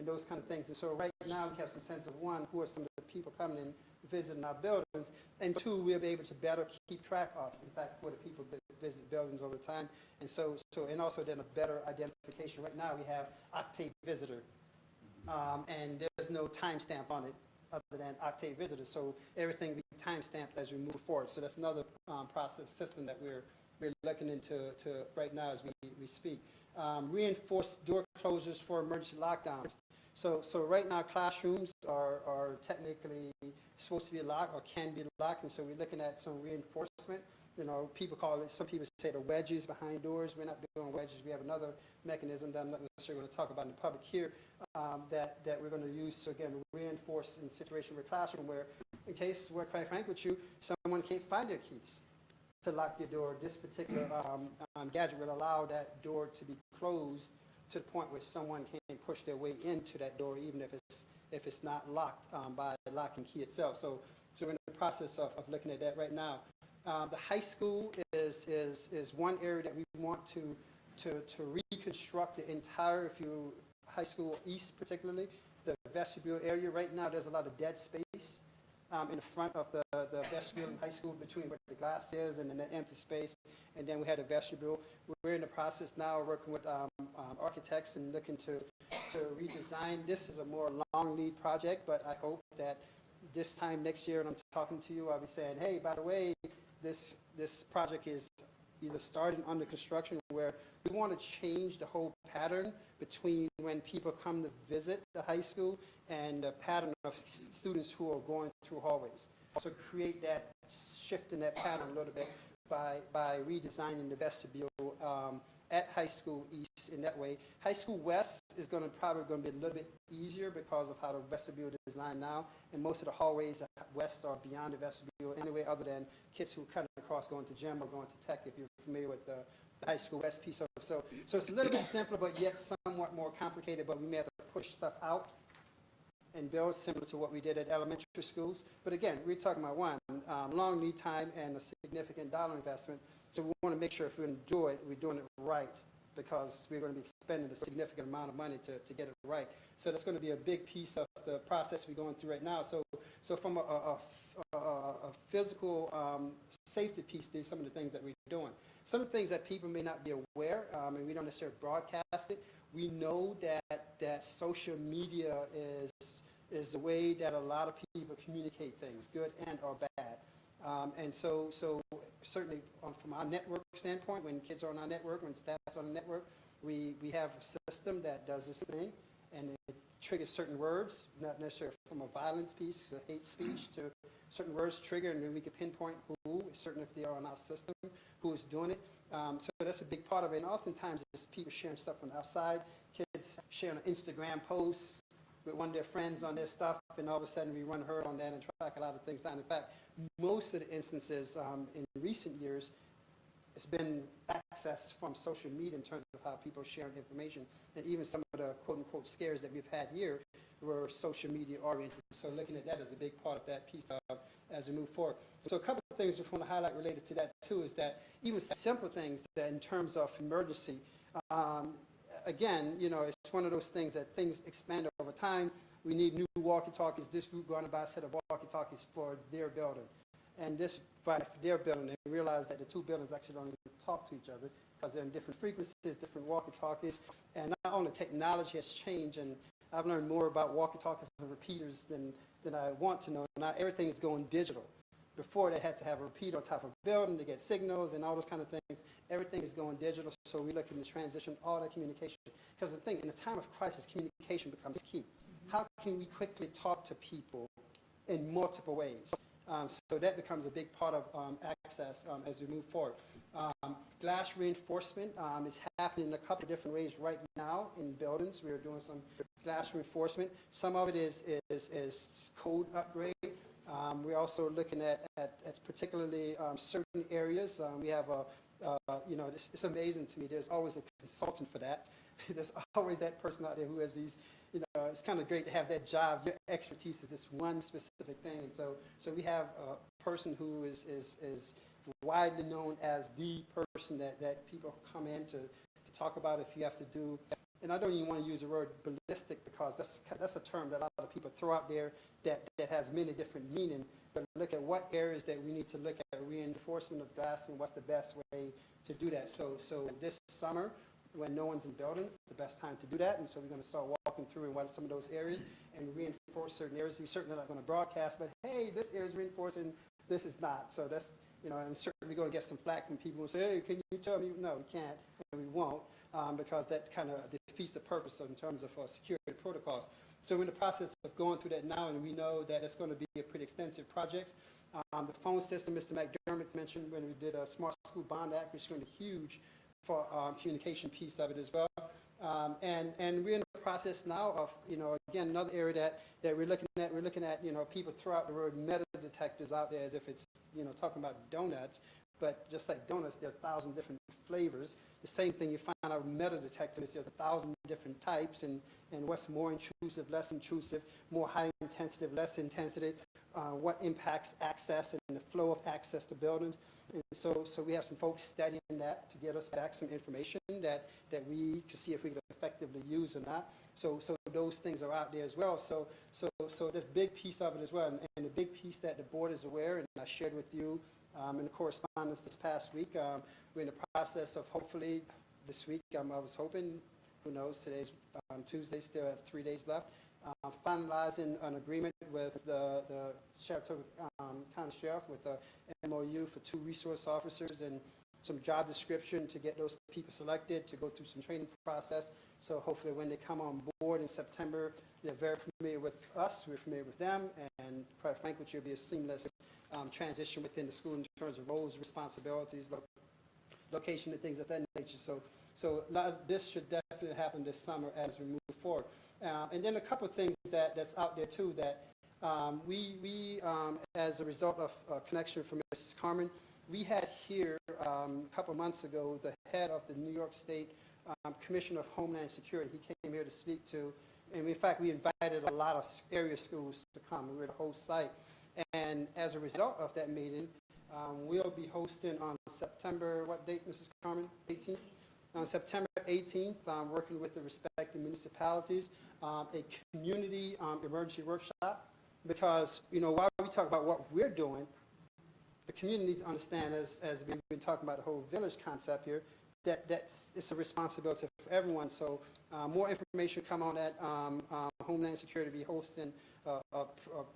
[SPEAKER 3] those kind of things. And so right now we have some sense of, one, who are some of the people coming in visiting our buildings, and two, we'll be able to better keep track of, in fact, who are the people that visit buildings over time, and also then a better identification. Right now we have Octave Visitor, and there's no timestamp on it other than Octave Visitor, so everything will be time-stamped as we move forward. So that's another process system that we're looking into right now as we speak. Reinforced door closures for emergency lockdowns. So right now classrooms are technically supposed to be locked or can be locked, and so we're looking at some reinforcement. You know, people call it, some people say the wedges behind doors. We're not doing wedges. We have another mechanism that I'm not necessarily going to talk about in the public here, that we're going to use to, again, reinforce in situation with classroom where, in case, we're quite frank with you, someone can't find their keys to lock your door. This particular gadget will allow that door to be closed to the point where someone can't push their way into that door, even if it's not locked by the locking key itself. So we're in the process of looking at that right now. The high school is one area that we want to reconstruct the entire, high school east particularly, the vestibule area. Right now there's a lot of dead space in the front of the vestibule in high school between where the glass is and then the empty space, and then we had a vestibule. We're in the process now of working with architects and looking to redesign. This is a more long lead project, but I hope that this time next year when I'm talking to you, I'll be saying, hey, by the way, this project is either starting under construction, where we want to change the whole pattern between when people come to visit the high school and the pattern of students who are going through hallways. So create that shift in that pattern a little bit by redesigning the vestibule at high school east in that way. High school west is probably going to be a little bit easier because of how the vestibule is designed now, and most of the hallways at west are beyond the vestibule anyway, other than kids who cut across going to gym or going to tech, if you're familiar with the high school west piece of it. So it's a little bit simpler, but yet somewhat more complicated, but we may have to push stuff out and build similar to what we did at elementary schools. But again, we're talking about long lead time and a significant dollar investment. So we want to make sure if we're going to do it, we're doing it right, because we're going to be spending a significant amount of money to get it right. So that's going to be a big piece of the process we're going through right now. So from a physical safety piece, these are some of the things that we're doing. Some of the things that people may not be aware, and we don't necessarily broadcast it. We know that social media is the way that a lot of people communicate things, good and or bad. And so certainly from our network standpoint, when kids are on our network, when staff's on the network, we have a system that does this thing, and it triggers certain words, not necessarily from a violence piece, a hate speech, to certain words trigger, and then we can pinpoint who, certain if they are on our system, who is doing it. So that's a big part of it. And oftentimes it's people sharing stuff from outside, kids sharing an Instagram posts with one of their friends on their stuff, and all of a sudden we run herd on that and track a lot of things down. In fact, most of the instances in recent years, it's been access from social media in terms of how people are sharing information, and even some of the quote-unquote scares that we've had here were social media oriented. So looking at that as a big part of that piece as we move forward. So a couple of things we want to highlight related to that too is that even simple things that in terms of emergency, again, you know, it's one of those things that things expand over time. We need new walkie-talkies. This group going to buy a set of walkie-talkies for their building. And this for their building, they realize that the two buildings actually don't even talk to each other because they're in different frequencies, different walkie-talkies. And not only technology has changed, and I've learned more about walkie-talkies and repeaters than I want to know. Now everything is going digital. Before they had to have a repeater on top of a building to get signals and all those kind of things. Everything is going digital, so we're looking to transition all that communication. Because the thing, in a time of crisis, communication becomes key. How can we quickly talk to people in multiple ways? So that becomes a big part of access as we move forward. Glass reinforcement is happening in a couple of different ways right now in buildings. We are doing some glass reinforcement. Some of it is code upgrade. We're also looking at particularly certain areas. We have you know, it's amazing to me. There's always a consultant for that. There's always that person out there who has these, you know, it's kind of great to have that job. Your expertise is this one specific thing. And so we have a person who is widely known as the person that people come in to talk about if you have to do. And I don't even want to use the word ballistic because that's a term that a lot of people throw out there that has many different meanings. But look at what areas that we need to look at reinforcement of glass and what's the best way to do that. So this summer, when no one's in buildings, the best time to do that. And so we're going to start walking through in some of those areas and reinforce certain areas. We're certainly not going to broadcast, but hey, this area is reinforced and this is not. So that's, you know, and certainly we're going to get some flack from people who say, hey, can you tell me? No, we can't, and we won't, because that kind of defeats the purpose in terms of security protocols. So we're in the process of going through that now, and we know that it's going to be a pretty extensive project. The phone system, Mr. McDermott mentioned when we did a Smart School Bond Act, which is going to be huge for communication piece of it as well. And we're in the process now of, you know, again, another area that we're looking at. We're looking at, you know, people throw out the word metal detectors out there as if it's, you know, talking about donuts. But just like donuts, there are 1,000 different flavors. The same thing you find out with metal detectors, there are 1,000 different types, and what's more intrusive, less intrusive, more high intensity, less intensity, what impacts access and the flow of access to buildings. And so we have some folks studying that to get us back some information that we can see if we can effectively use or not. So those things are out there as well. So this big piece of it as well, and the big piece that the board is aware, and I shared with you in the correspondence this past week. We're in the process of hopefully this week, I was hoping, who knows, today's Tuesday, still have 3 days left, finalizing an agreement with the Saratoga County Sheriff with the MOU for 2 resource officers and some job description to get those people selected to go through some training process. So hopefully when they come on board in September, they're very familiar with us, we're familiar with them, and quite frankly, it'll be a seamless transition within the school in terms of roles, responsibilities, location, and things of that nature. So this should definitely happen this summer as we move forward. And then a couple of things that's out there too that we as a result of a connection from Mrs. Carmen, we had here a couple of months ago the head of the New York State Commission of Homeland Security. He came here to speak to, and in fact we invited a lot of area schools to come. We were the whole site. And as a result of that meeting, we'll be hosting on September, what date, Mrs. Carmen? 18th? On September 18th, working with the respective municipalities, a community emergency workshop. Because, you know, while we talk about what we're doing, the community needs to understand, as we've been talking about the whole village concept here, that it's a responsibility for everyone. So more information come on that. Homeland Security will be hosting a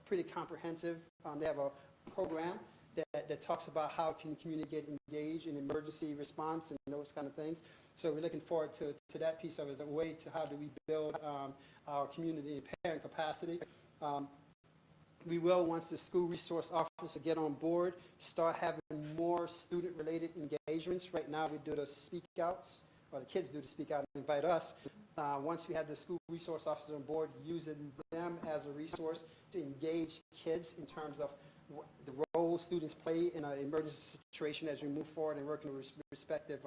[SPEAKER 3] pretty comprehensive, they have a program that talks about how can the community get engaged in emergency response and those kind of things. So we're looking forward to that piece of it as a way to how do we build our community and parent capacity. We will, once the school resource officer get on board, start having more student-related engagements. Right now, we do the speak outs, or the kids do the speak out and invite us. Once we have the school resource officers on board, using them as a resource to engage kids in terms of the role students play in an emergency situation as we move forward and working with respective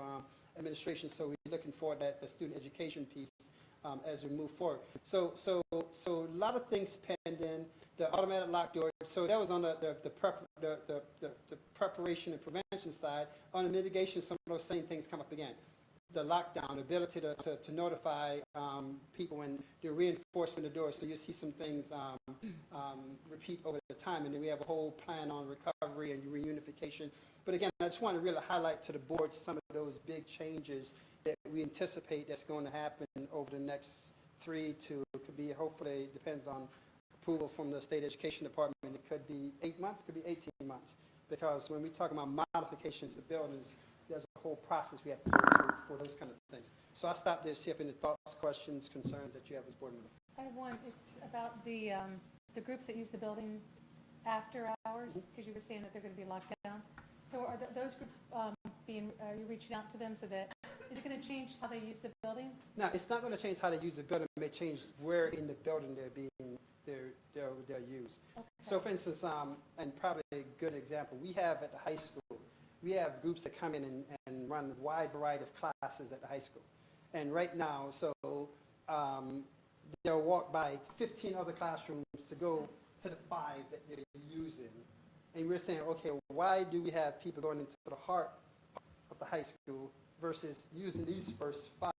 [SPEAKER 3] administrations. So we're looking forward at the student education piece as we move forward. So a lot of things penned in. The automatic lock door. So that was on the preparation and prevention side. On the mitigation, some of those same things come up again. The lockdown, the ability to notify people when they're reinforcing the door. So you see some things repeat over the time, and then we have a whole plan on recovery and reunification. But again, I just want to really highlight to the board some of those big changes that we anticipate that's going to happen over the next 3 to, could be, hopefully, depends on approval from the state education department. It could be 8 months, could be 18 months. Because when we talk about modifications to buildings, there's a whole process we have to go through for those kind of things. So I'll stop there, see if any thoughts, questions, concerns that you have as board members.
[SPEAKER 7] I have one. It's about the groups that use the building after hours, because you were saying that they're going to be locked down. So are those groups are you reaching out to them so that, is it going to change how they use the building?
[SPEAKER 3] No, it's not going to change how they use the building. It may change where in the building they're used.
[SPEAKER 7] Okay.
[SPEAKER 3] So for instance, and probably a good example, we have at the high school, we have groups that come in and run a wide variety of classes at the high school. And right now, so they'll walk by 15 other classrooms to go to the 5 that they're using. And we're saying, okay, why do we have people going into the heart of the high school versus using these first 5,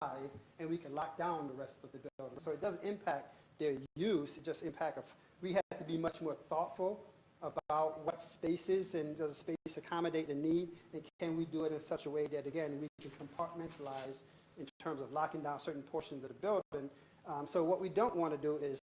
[SPEAKER 3] and we can lock down the rest of the building? So it doesn't impact their use, it just impacts, we have to be much more thoughtful about what spaces and does the space accommodate the need, and can we do it in such a way that, again, we can compartmentalize in terms of locking down certain portions of the building. So what we don't want to do is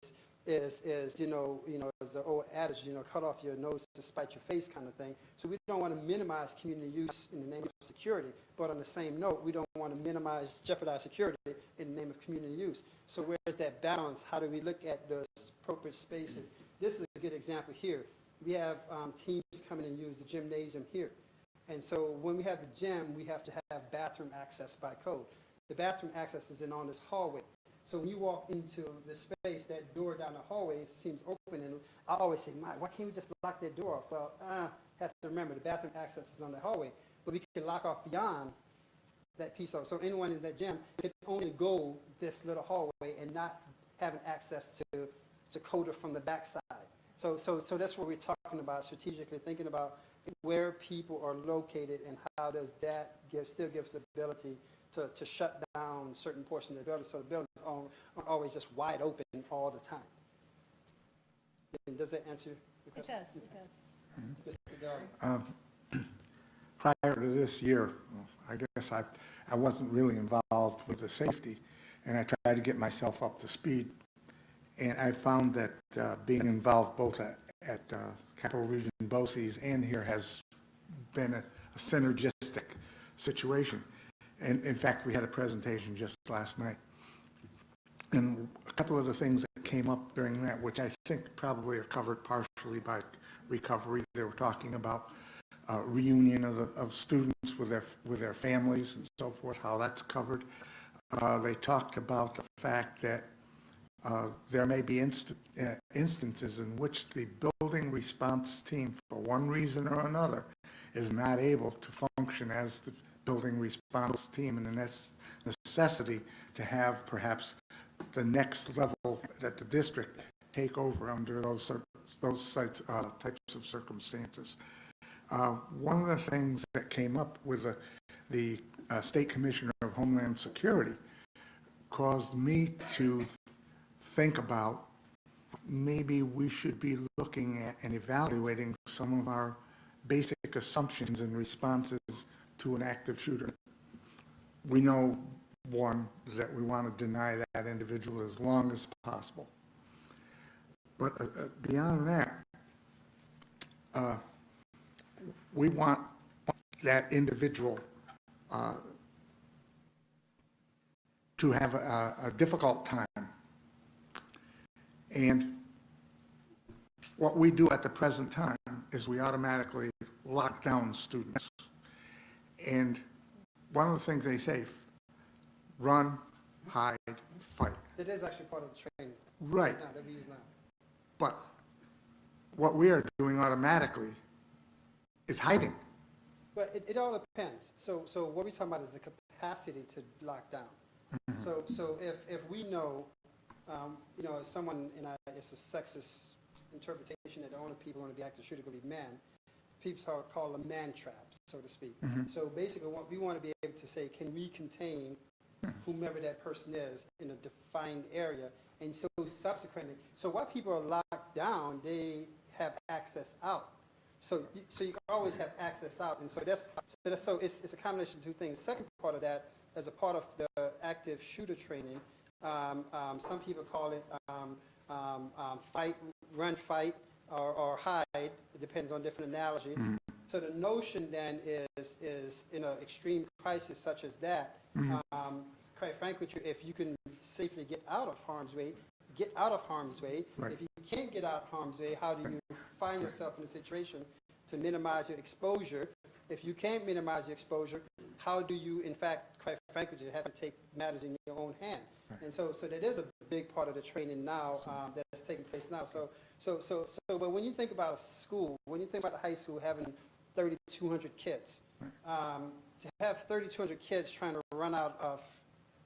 [SPEAKER 3] you know, as the old adage, cut off your nose to spite your face kind of thing. So we don't want to minimize community use in the name of security, but on the same note, we don't want to jeopardize security in the name of community use. So where's that balance? How do we look at those appropriate spaces? This is a good example here. We have teams come in and use the gymnasium here. And so when we have the gym, we have to have bathroom access by code. The bathroom access is on this hallway. So when you walk into the space, that door down the hallway seems open, and I always say, why can't we just lock that door off? Well, have to remember, the bathroom access is on the hallway, but we can lock off beyond that piece of it. So anyone in that gym can only go this little hallway and not having access to coda from the backside. So that's what we're talking about, strategically thinking about where people are located and how does that still give us the ability to shut down certain portions of the building, so the buildings aren't always just wide open all the time. And does that answer your question?
[SPEAKER 7] It does.
[SPEAKER 3] Mr. Dowd.
[SPEAKER 5] Prior to this year, I guess I wasn't really involved with the safety, and I tried to get myself up to speed. And I found that being involved both at Capital Region BOCES and here has been a synergistic situation. And in fact, we had a presentation just last night. And a couple of the things that came up during that, which I think probably are covered partially by recovery, they were talking about reunion of students with their families and so forth, how that's covered. They talked about the fact that there may be instances in which the building response team, for one reason or another, is not able to function as the building response team, and the necessity to have perhaps the next level that the district take over under those types of circumstances. One of the things that came up with the State Commissioner of Homeland Security caused me to think about maybe we should be looking at and evaluating some of our basic assumptions and responses to an active shooter. We know, one, that we want to deny that individual as long as possible. But beyond that, we want that individual to have a difficult time. And what we do at the present time is we automatically lock down students. And one of the things they say, run, hide, fight.
[SPEAKER 3] It is actually part of the training.
[SPEAKER 5] Right.
[SPEAKER 3] Now, that we use now.
[SPEAKER 5] But what we are doing automatically is hiding.
[SPEAKER 3] But it all depends. So what we're talking about is the capacity to lock down. So if we know, if someone, it's a sexist interpretation that the only people going to be active shooter going to be men, people call them man traps, so to speak. So basically, what we want to be able to say, can we contain whomever that person is in a defined area? And so subsequently, so while people are locked down, they have access out. So you always have access out, and so it's a combination of two things. Second part of that, as a part of the active shooter training, some people call it fight, run, fight, or hide. It depends on different analogy. So the notion then is in an extreme crisis such as that, quite frankly, if you can safely get out of harm's way, get out of harm's way.
[SPEAKER 5] Right.
[SPEAKER 3] If you can't get out of harm's way, how do you find yourself in a situation to minimize your exposure? If you can't minimize your exposure, how do you, in fact, quite frankly, you have to take matters in your own hand? Right. And so that is a big part of the training now that's taking place now. But when you think about a school, when you think about a high school having 3,200 kids, to have 3,200 kids trying to run out of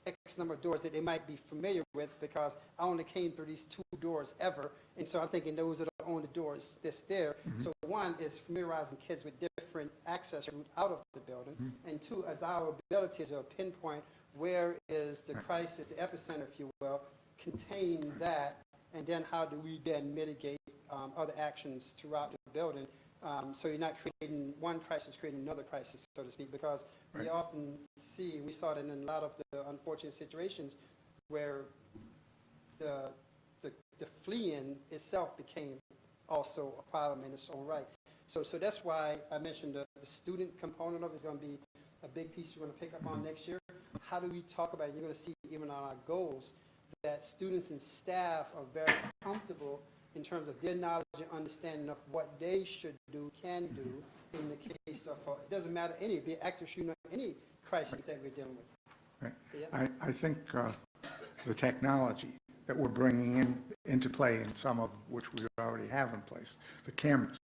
[SPEAKER 3] X number of doors that they might be familiar with, because I only came through these 2 doors ever, and so I'm thinking those are the only doors that's there. So one is familiarizing kids with different access route out of the building, and two is our ability to pinpoint where is the crisis, the epicenter, if you will, contain that, and then how do we then mitigate other actions throughout the building. So you're not creating one crisis, creating another crisis, so to speak, because we often see, we saw it in a lot of the unfortunate situations where the fleeing itself became also a problem in its own right. So that's why I mentioned the student component of it is going to be a big piece we're going to pick up on next year. How do we talk about it? You're going to see even on our goals that students and staff are very comfortable in terms of their knowledge and understanding of what they should do, can do in the case of, it doesn't matter any, be it active shooter, any crisis that we're dealing with.
[SPEAKER 5] Right.
[SPEAKER 3] So, yeah.
[SPEAKER 5] I think the technology that we're bringing into play, and some of which we already have in place, the cameras,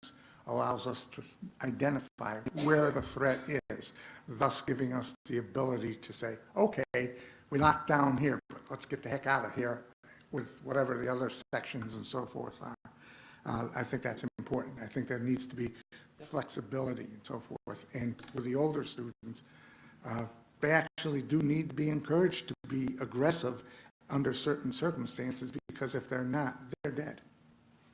[SPEAKER 5] allows us to identify where the threat is, thus giving us the ability to say, okay, we locked down here, but let's get the heck out of here with whatever the other sections and so forth are. I think that's important. I think there needs to be flexibility and so forth. And with the older students, they actually do need to be encouraged to be aggressive under certain circumstances, because if they're not, they're dead.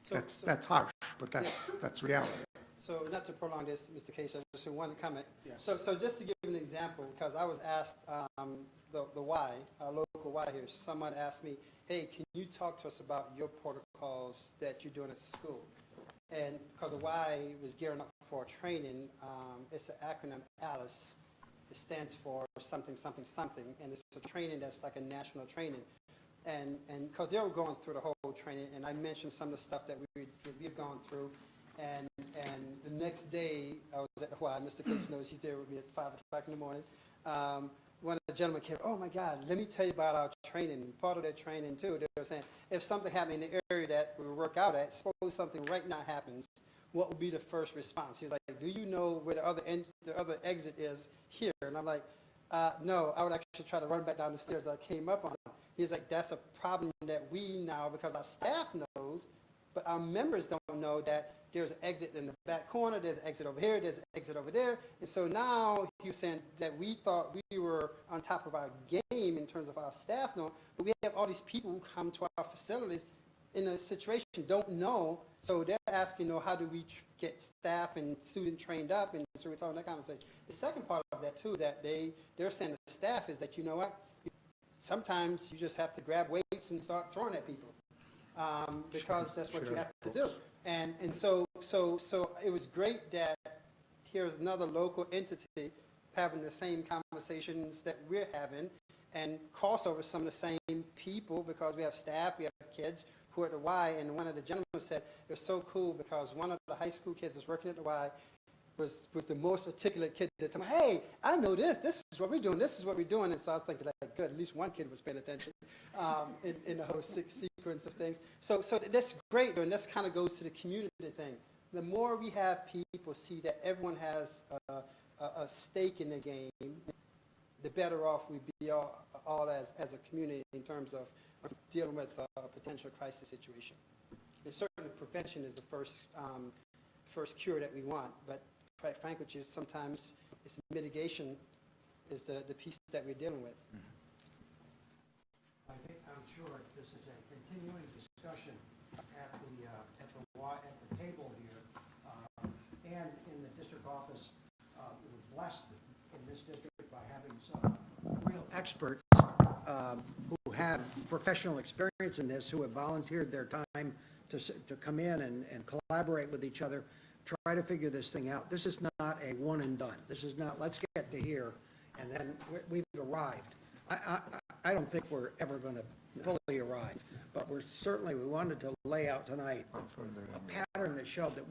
[SPEAKER 5] That's harsh, but that's reality.
[SPEAKER 3] So not to prolong this, Mr. Case, I just one comment. So just to give an example, because I was asked the Y, our local Y here, someone asked me, hey, can you talk to us about your protocols that you're doing at school? And because the Y was gearing up for training, it's an acronym ALICE. It stands for something, something, something, and it's a training that's like a national training. And because they were going through the whole training, and I mentioned some of the stuff that we've gone through, and the next day I was at the Y. Mr. Case knows he's there with me at 5 o'clock in the morning. One of the gentlemen came, oh my God, let me tell you about our training. Part of that training too, they were saying, if something happened in the area that we work out at, suppose something right now happens, what would be the first response? He was like, do you know where the other exit is here? And I'm like, no, I would actually try to run back down the stairs that I came up on. He's like, that's a problem that we now, because our staff knows, but our members don't know that there's an exit in the back corner, there's an exit over here, there's an exit over there. And so now he was saying that we thought we were on top of our game in terms of our staff knowing, but we have all these people who come to our facilities in a situation don't know, so they're asking, how do we get staff and student trained up, and so we're talking that conversation. The second part of that too, that they're saying to the staff is that, you know what, sometimes you just have to grab weights and start throwing at people, because that's what you have to do. And so it was great that here's another local entity having the same conversations that we're having, and cross over some of the same people, because we have staff, we have kids at the Y, and one of the gentlemen said it was so cool because one of the high school kids was working at the Y was the most articulate kid that told me, hey, I know this is what we're doing, this is what we're doing. And so I was thinking, like, good, at least one kid was paying attention in the whole sequence of things. So that's great, and this kind of goes to the community thing. The more we have people see that everyone has a stake in the game, the better off we be all as a community in terms of dealing with a potential crisis situation. And certainly prevention is the first cure that we want, but quite frankly, sometimes it's mitigation is the piece that we're dealing with.
[SPEAKER 1] I'm sure this is a continuing discussion at the table here, and in the district office. We're blessed in this district by having some real experts who have professional experience in this, who have volunteered their time to come in and collaborate with each other, try to figure this thing out. This is not a one and done. This is not, let's get to here, and then we've arrived. I don't think we're ever going to fully arrive, but we wanted to lay out tonight a pattern that showed that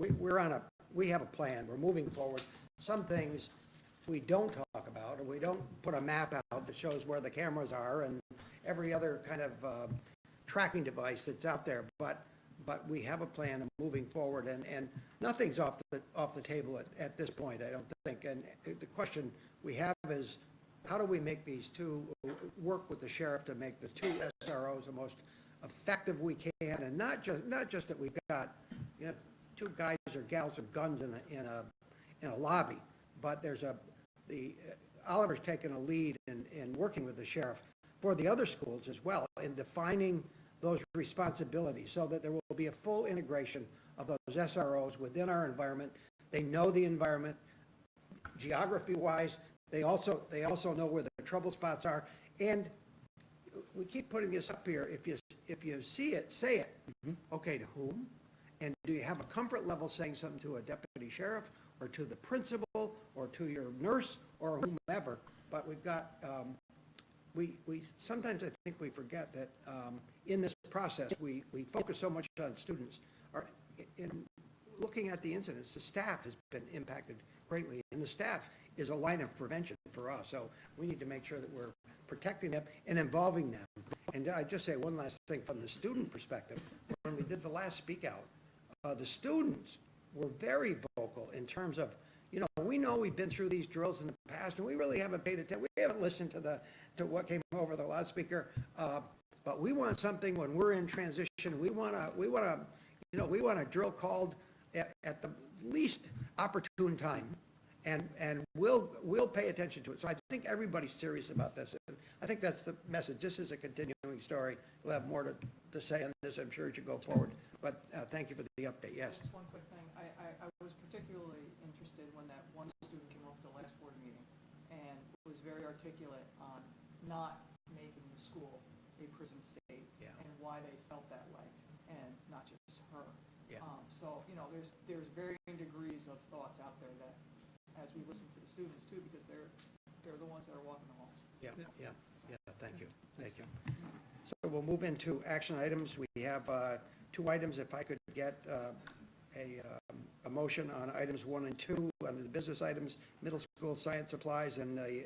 [SPEAKER 1] we have a plan. We're moving forward. Some things we don't talk about, or we don't put a map out that shows where the cameras are and every other kind of tracking device that's out there. But we have a plan of moving forward, and nothing's off the table at this point, I don't think. And the question we have is, how do we make these two work with the sheriff to make the two SROs the most effective we can, and not just that we've got two guys or gals with guns in a lobby, but Oliver's taken a lead in working with the sheriff for the other schools as well in defining those responsibilities so that there will be a full integration of those SROs within our environment. They know the environment geography-wise. They also know where the trouble spots are, and we keep putting this up here. If you see it, say it. Okay, to whom? And do you have a comfort level saying something to a deputy sheriff, or to the principal, or to your nurse, or whomever? But we've got we sometimes I think we forget that in this process we focus so much on students. In looking at the incidents, the staff has been impacted greatly, and the staff is a line of prevention for us. So we need to make sure that we're protecting them and involving them. And I just say one last thing from the student perspective. When we did the last speak out, the students were very vocal in terms of, we know we've been through these drills in the past, and we really haven't paid attention. We haven't listened to what came over the loudspeaker. But we want something when we're in transition. We want a drill called at the least opportune time, and we'll pay attention to it. So I think everybody's serious about this, and I think that's the message. This is a continuing story. We'll have more to say on this, I'm sure, as you go forward. But thank you for the update. Yes.
[SPEAKER 2] Just one quick thing. I was particularly interested when that one student came up to the last board meeting and was very articulate on not making the school a prison state, and why they felt that way, and not just her. So there's varying degrees of thoughts out there that, as we listen to the students too, because they're the ones that are walking the halls.
[SPEAKER 1] Yeah. Thank you. So we'll move into action items. We have two items. If I could get a motion on items 1 and 2 under the business items, middle school science supplies, and the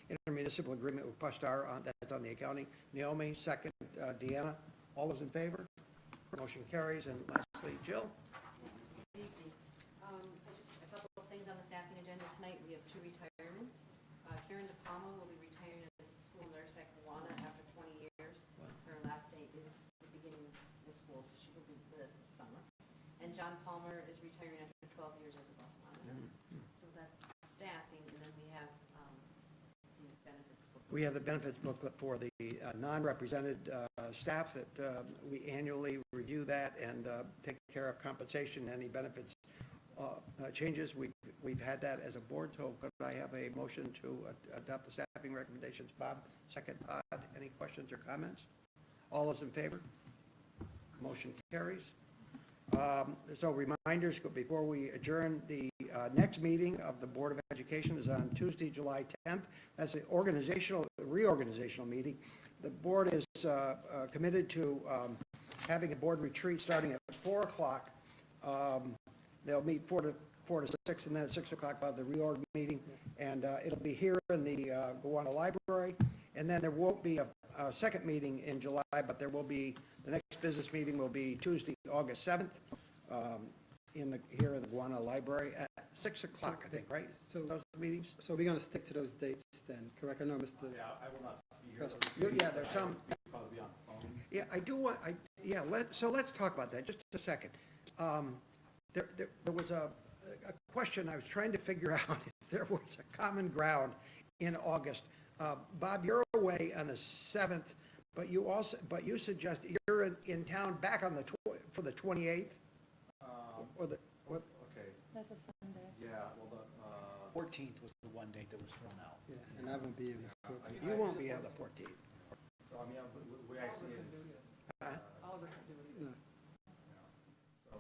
[SPEAKER 1] intermunicipal agreement with Pushtar that's on the accounting. Naomi, second. Deanna, all those in favor? Motion carries. And lastly, Jill.
[SPEAKER 15] Good evening. Just a couple of things on the staffing agenda tonight. We have 2 retirements. Karen DePalma will be retiring as a school nurse at Kiwanis after 20 years. Her last day is the beginning of the school, so she will be with us this summer. And John Palmer is retiring after 12 years as a bus monitor. So that's staffing, and then we have the benefits booklet.
[SPEAKER 1] We have the benefits booklet for the non-represented staff that we annually review that and take care of compensation, any benefits changes. We've had that as a board, so could I have a motion to adopt the staffing recommendations? Bob, second. Todd, any questions or comments? All those in favor? Motion carries. So reminders before we adjourn, the next meeting of the Board of Education is on Tuesday, July 10th. That's the reorganizational meeting. The board is committed to having a board retreat starting at 4 o'clock. They'll meet 4 to 6, and then at 6 o'clock by the reorg meeting, and it'll be here in the Gowanna Library. And then there won't be a second meeting in July, but there will be, the next business meeting will be Tuesday, August 7th, here in the Gowanna Library at 6 o'clock, I think, right?
[SPEAKER 3] So,
[SPEAKER 1] Those meetings?
[SPEAKER 3] so we're going to stick to those dates then, correct? I know Mr.
[SPEAKER 6] Yeah, I will not be here.
[SPEAKER 1] Yeah, there's some,
[SPEAKER 6] Probably be on the phone.
[SPEAKER 1] yeah, I do want, so let's talk about that, just a second. There was a question I was trying to figure out if there was a common ground in August. Bob, you're away on the 7th, but you suggest you're in town back on for the 28th? Or the, what?
[SPEAKER 6] Okay,
[SPEAKER 7] That's a Sunday.
[SPEAKER 6] yeah, well, the,
[SPEAKER 4] 14th was the one date that was thrown out.
[SPEAKER 3] Yeah, and I won't be able to.
[SPEAKER 1] You won't be on the 14th.
[SPEAKER 6] so, I mean, the way I see it is,
[SPEAKER 2] Oliver can do it.
[SPEAKER 3] No.
[SPEAKER 6] so,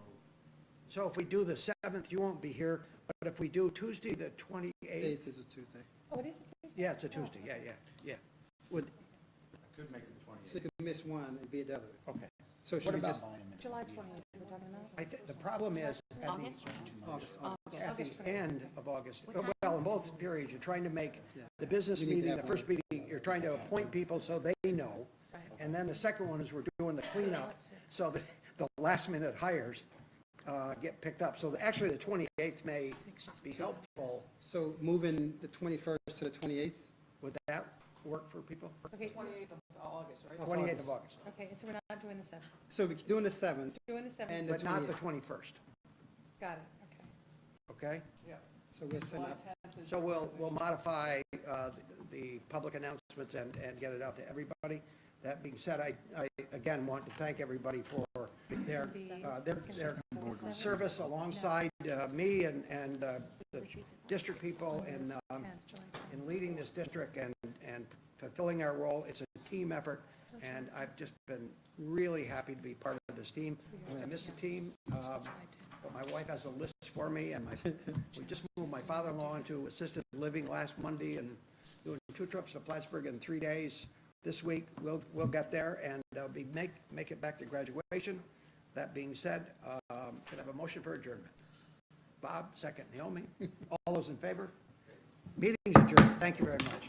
[SPEAKER 1] So if we do the 7th, you won't be here, but if we do Tuesday, the 28th,
[SPEAKER 3] 8th is a Tuesday.
[SPEAKER 7] Oh, it is a Tuesday?
[SPEAKER 1] yeah, it's a Tuesday, yeah. Would,
[SPEAKER 6] I could make it the 28th.
[SPEAKER 3] So you can miss one and be the other.
[SPEAKER 1] okay.
[SPEAKER 3] So
[SPEAKER 1] What
[SPEAKER 3] should we
[SPEAKER 1] about-
[SPEAKER 3] just,
[SPEAKER 7] July 28th, we're talking about?
[SPEAKER 1] The problem is, at
[SPEAKER 8] August?
[SPEAKER 1] at the end of August, well, in both periods, you're trying to make
[SPEAKER 3] Yeah.
[SPEAKER 1] the business
[SPEAKER 3] We need to
[SPEAKER 1] meeting, the
[SPEAKER 3] have
[SPEAKER 1] first meeting, you're trying to appoint people so they know.
[SPEAKER 7] Right.
[SPEAKER 1] And then the second one is we're doing the cleanup, so that the last minute hires get picked up. So actually, the 28th may be helpful.
[SPEAKER 3] so moving the 21st to the 28th?
[SPEAKER 1] Would that work for people?
[SPEAKER 7] Okay,
[SPEAKER 2] 28th of August, right?
[SPEAKER 1] 28th of August,
[SPEAKER 7] okay, so we're not doing the 7th.
[SPEAKER 3] So we're doing the 7th,
[SPEAKER 7] Doing the 7th,
[SPEAKER 3] and the
[SPEAKER 1] but not the
[SPEAKER 3] 28th.
[SPEAKER 1] 21st,
[SPEAKER 7] got it, okay.
[SPEAKER 1] okay?
[SPEAKER 2] Yeah.
[SPEAKER 3] So we'll send
[SPEAKER 2] July
[SPEAKER 3] out,
[SPEAKER 2] 10th is.
[SPEAKER 1] So we'll modify the public announcements and get it out to everybody. That being said, I again want to thank everybody for their service alongside me and the district people in leading this district and fulfilling our role. It's a team effort, and I've just been really happy to be part of this team. I miss the team, but my wife has a list for me, and we just moved my father-in-law into assisted living last Monday and doing 2 trips to Plattsburgh in 3 days. This week, we'll get there, and make it back to graduation. That being said, could I have a motion for adjournment? Bob, second. Naomi, all those in favor? Meeting's adjourned. Thank you very much.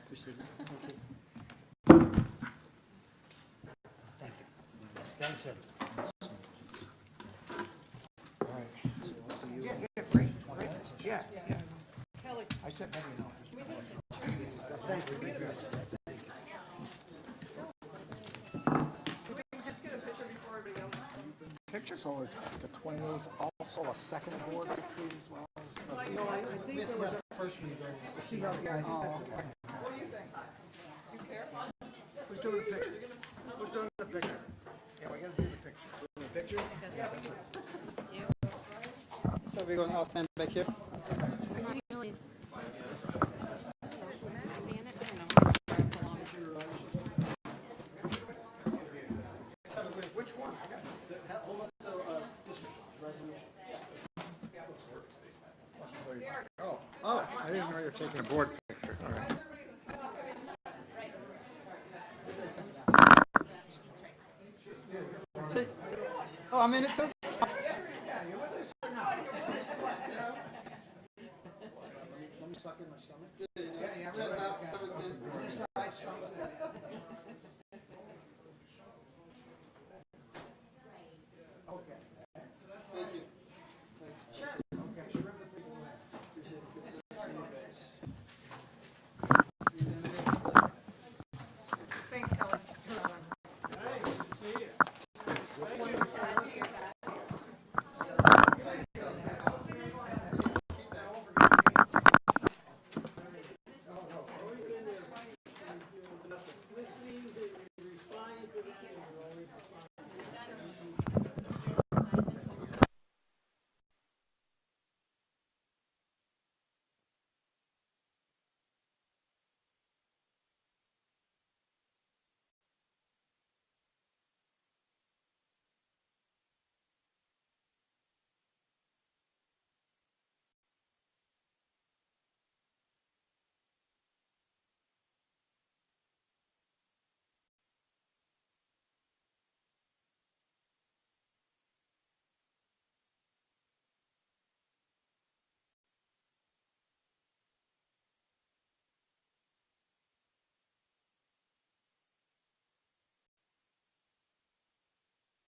[SPEAKER 3] appreciate it. Thank you.
[SPEAKER 1] Thank you. Thanks, everyone.
[SPEAKER 4] All right, so we'll see you.
[SPEAKER 1] Yeah, great. Yeah.
[SPEAKER 2] Kelly.
[SPEAKER 1] I said maybe no. Thank you. Thank you.
[SPEAKER 2] Just get a picture before everybody else.
[SPEAKER 5] Picture, so is the 28th also a second board retreat as well?
[SPEAKER 1] No, I think there was a
[SPEAKER 3] First read.
[SPEAKER 1] see how, yeah,
[SPEAKER 2] What do you think? Do you care?
[SPEAKER 1] who's doing the picture? Who's doing the picture? Yeah, we gotta do the picture.
[SPEAKER 4] The picture?
[SPEAKER 3] So we're going to all stand back here?
[SPEAKER 1] Which one?
[SPEAKER 4] Hold up the district resolution.
[SPEAKER 5] Oh, I didn't know you were taking a board picture, all right.
[SPEAKER 3] See? Oh, I'm in it too?
[SPEAKER 1] Yeah, you with us or not?
[SPEAKER 4] Let me suck in my stomach.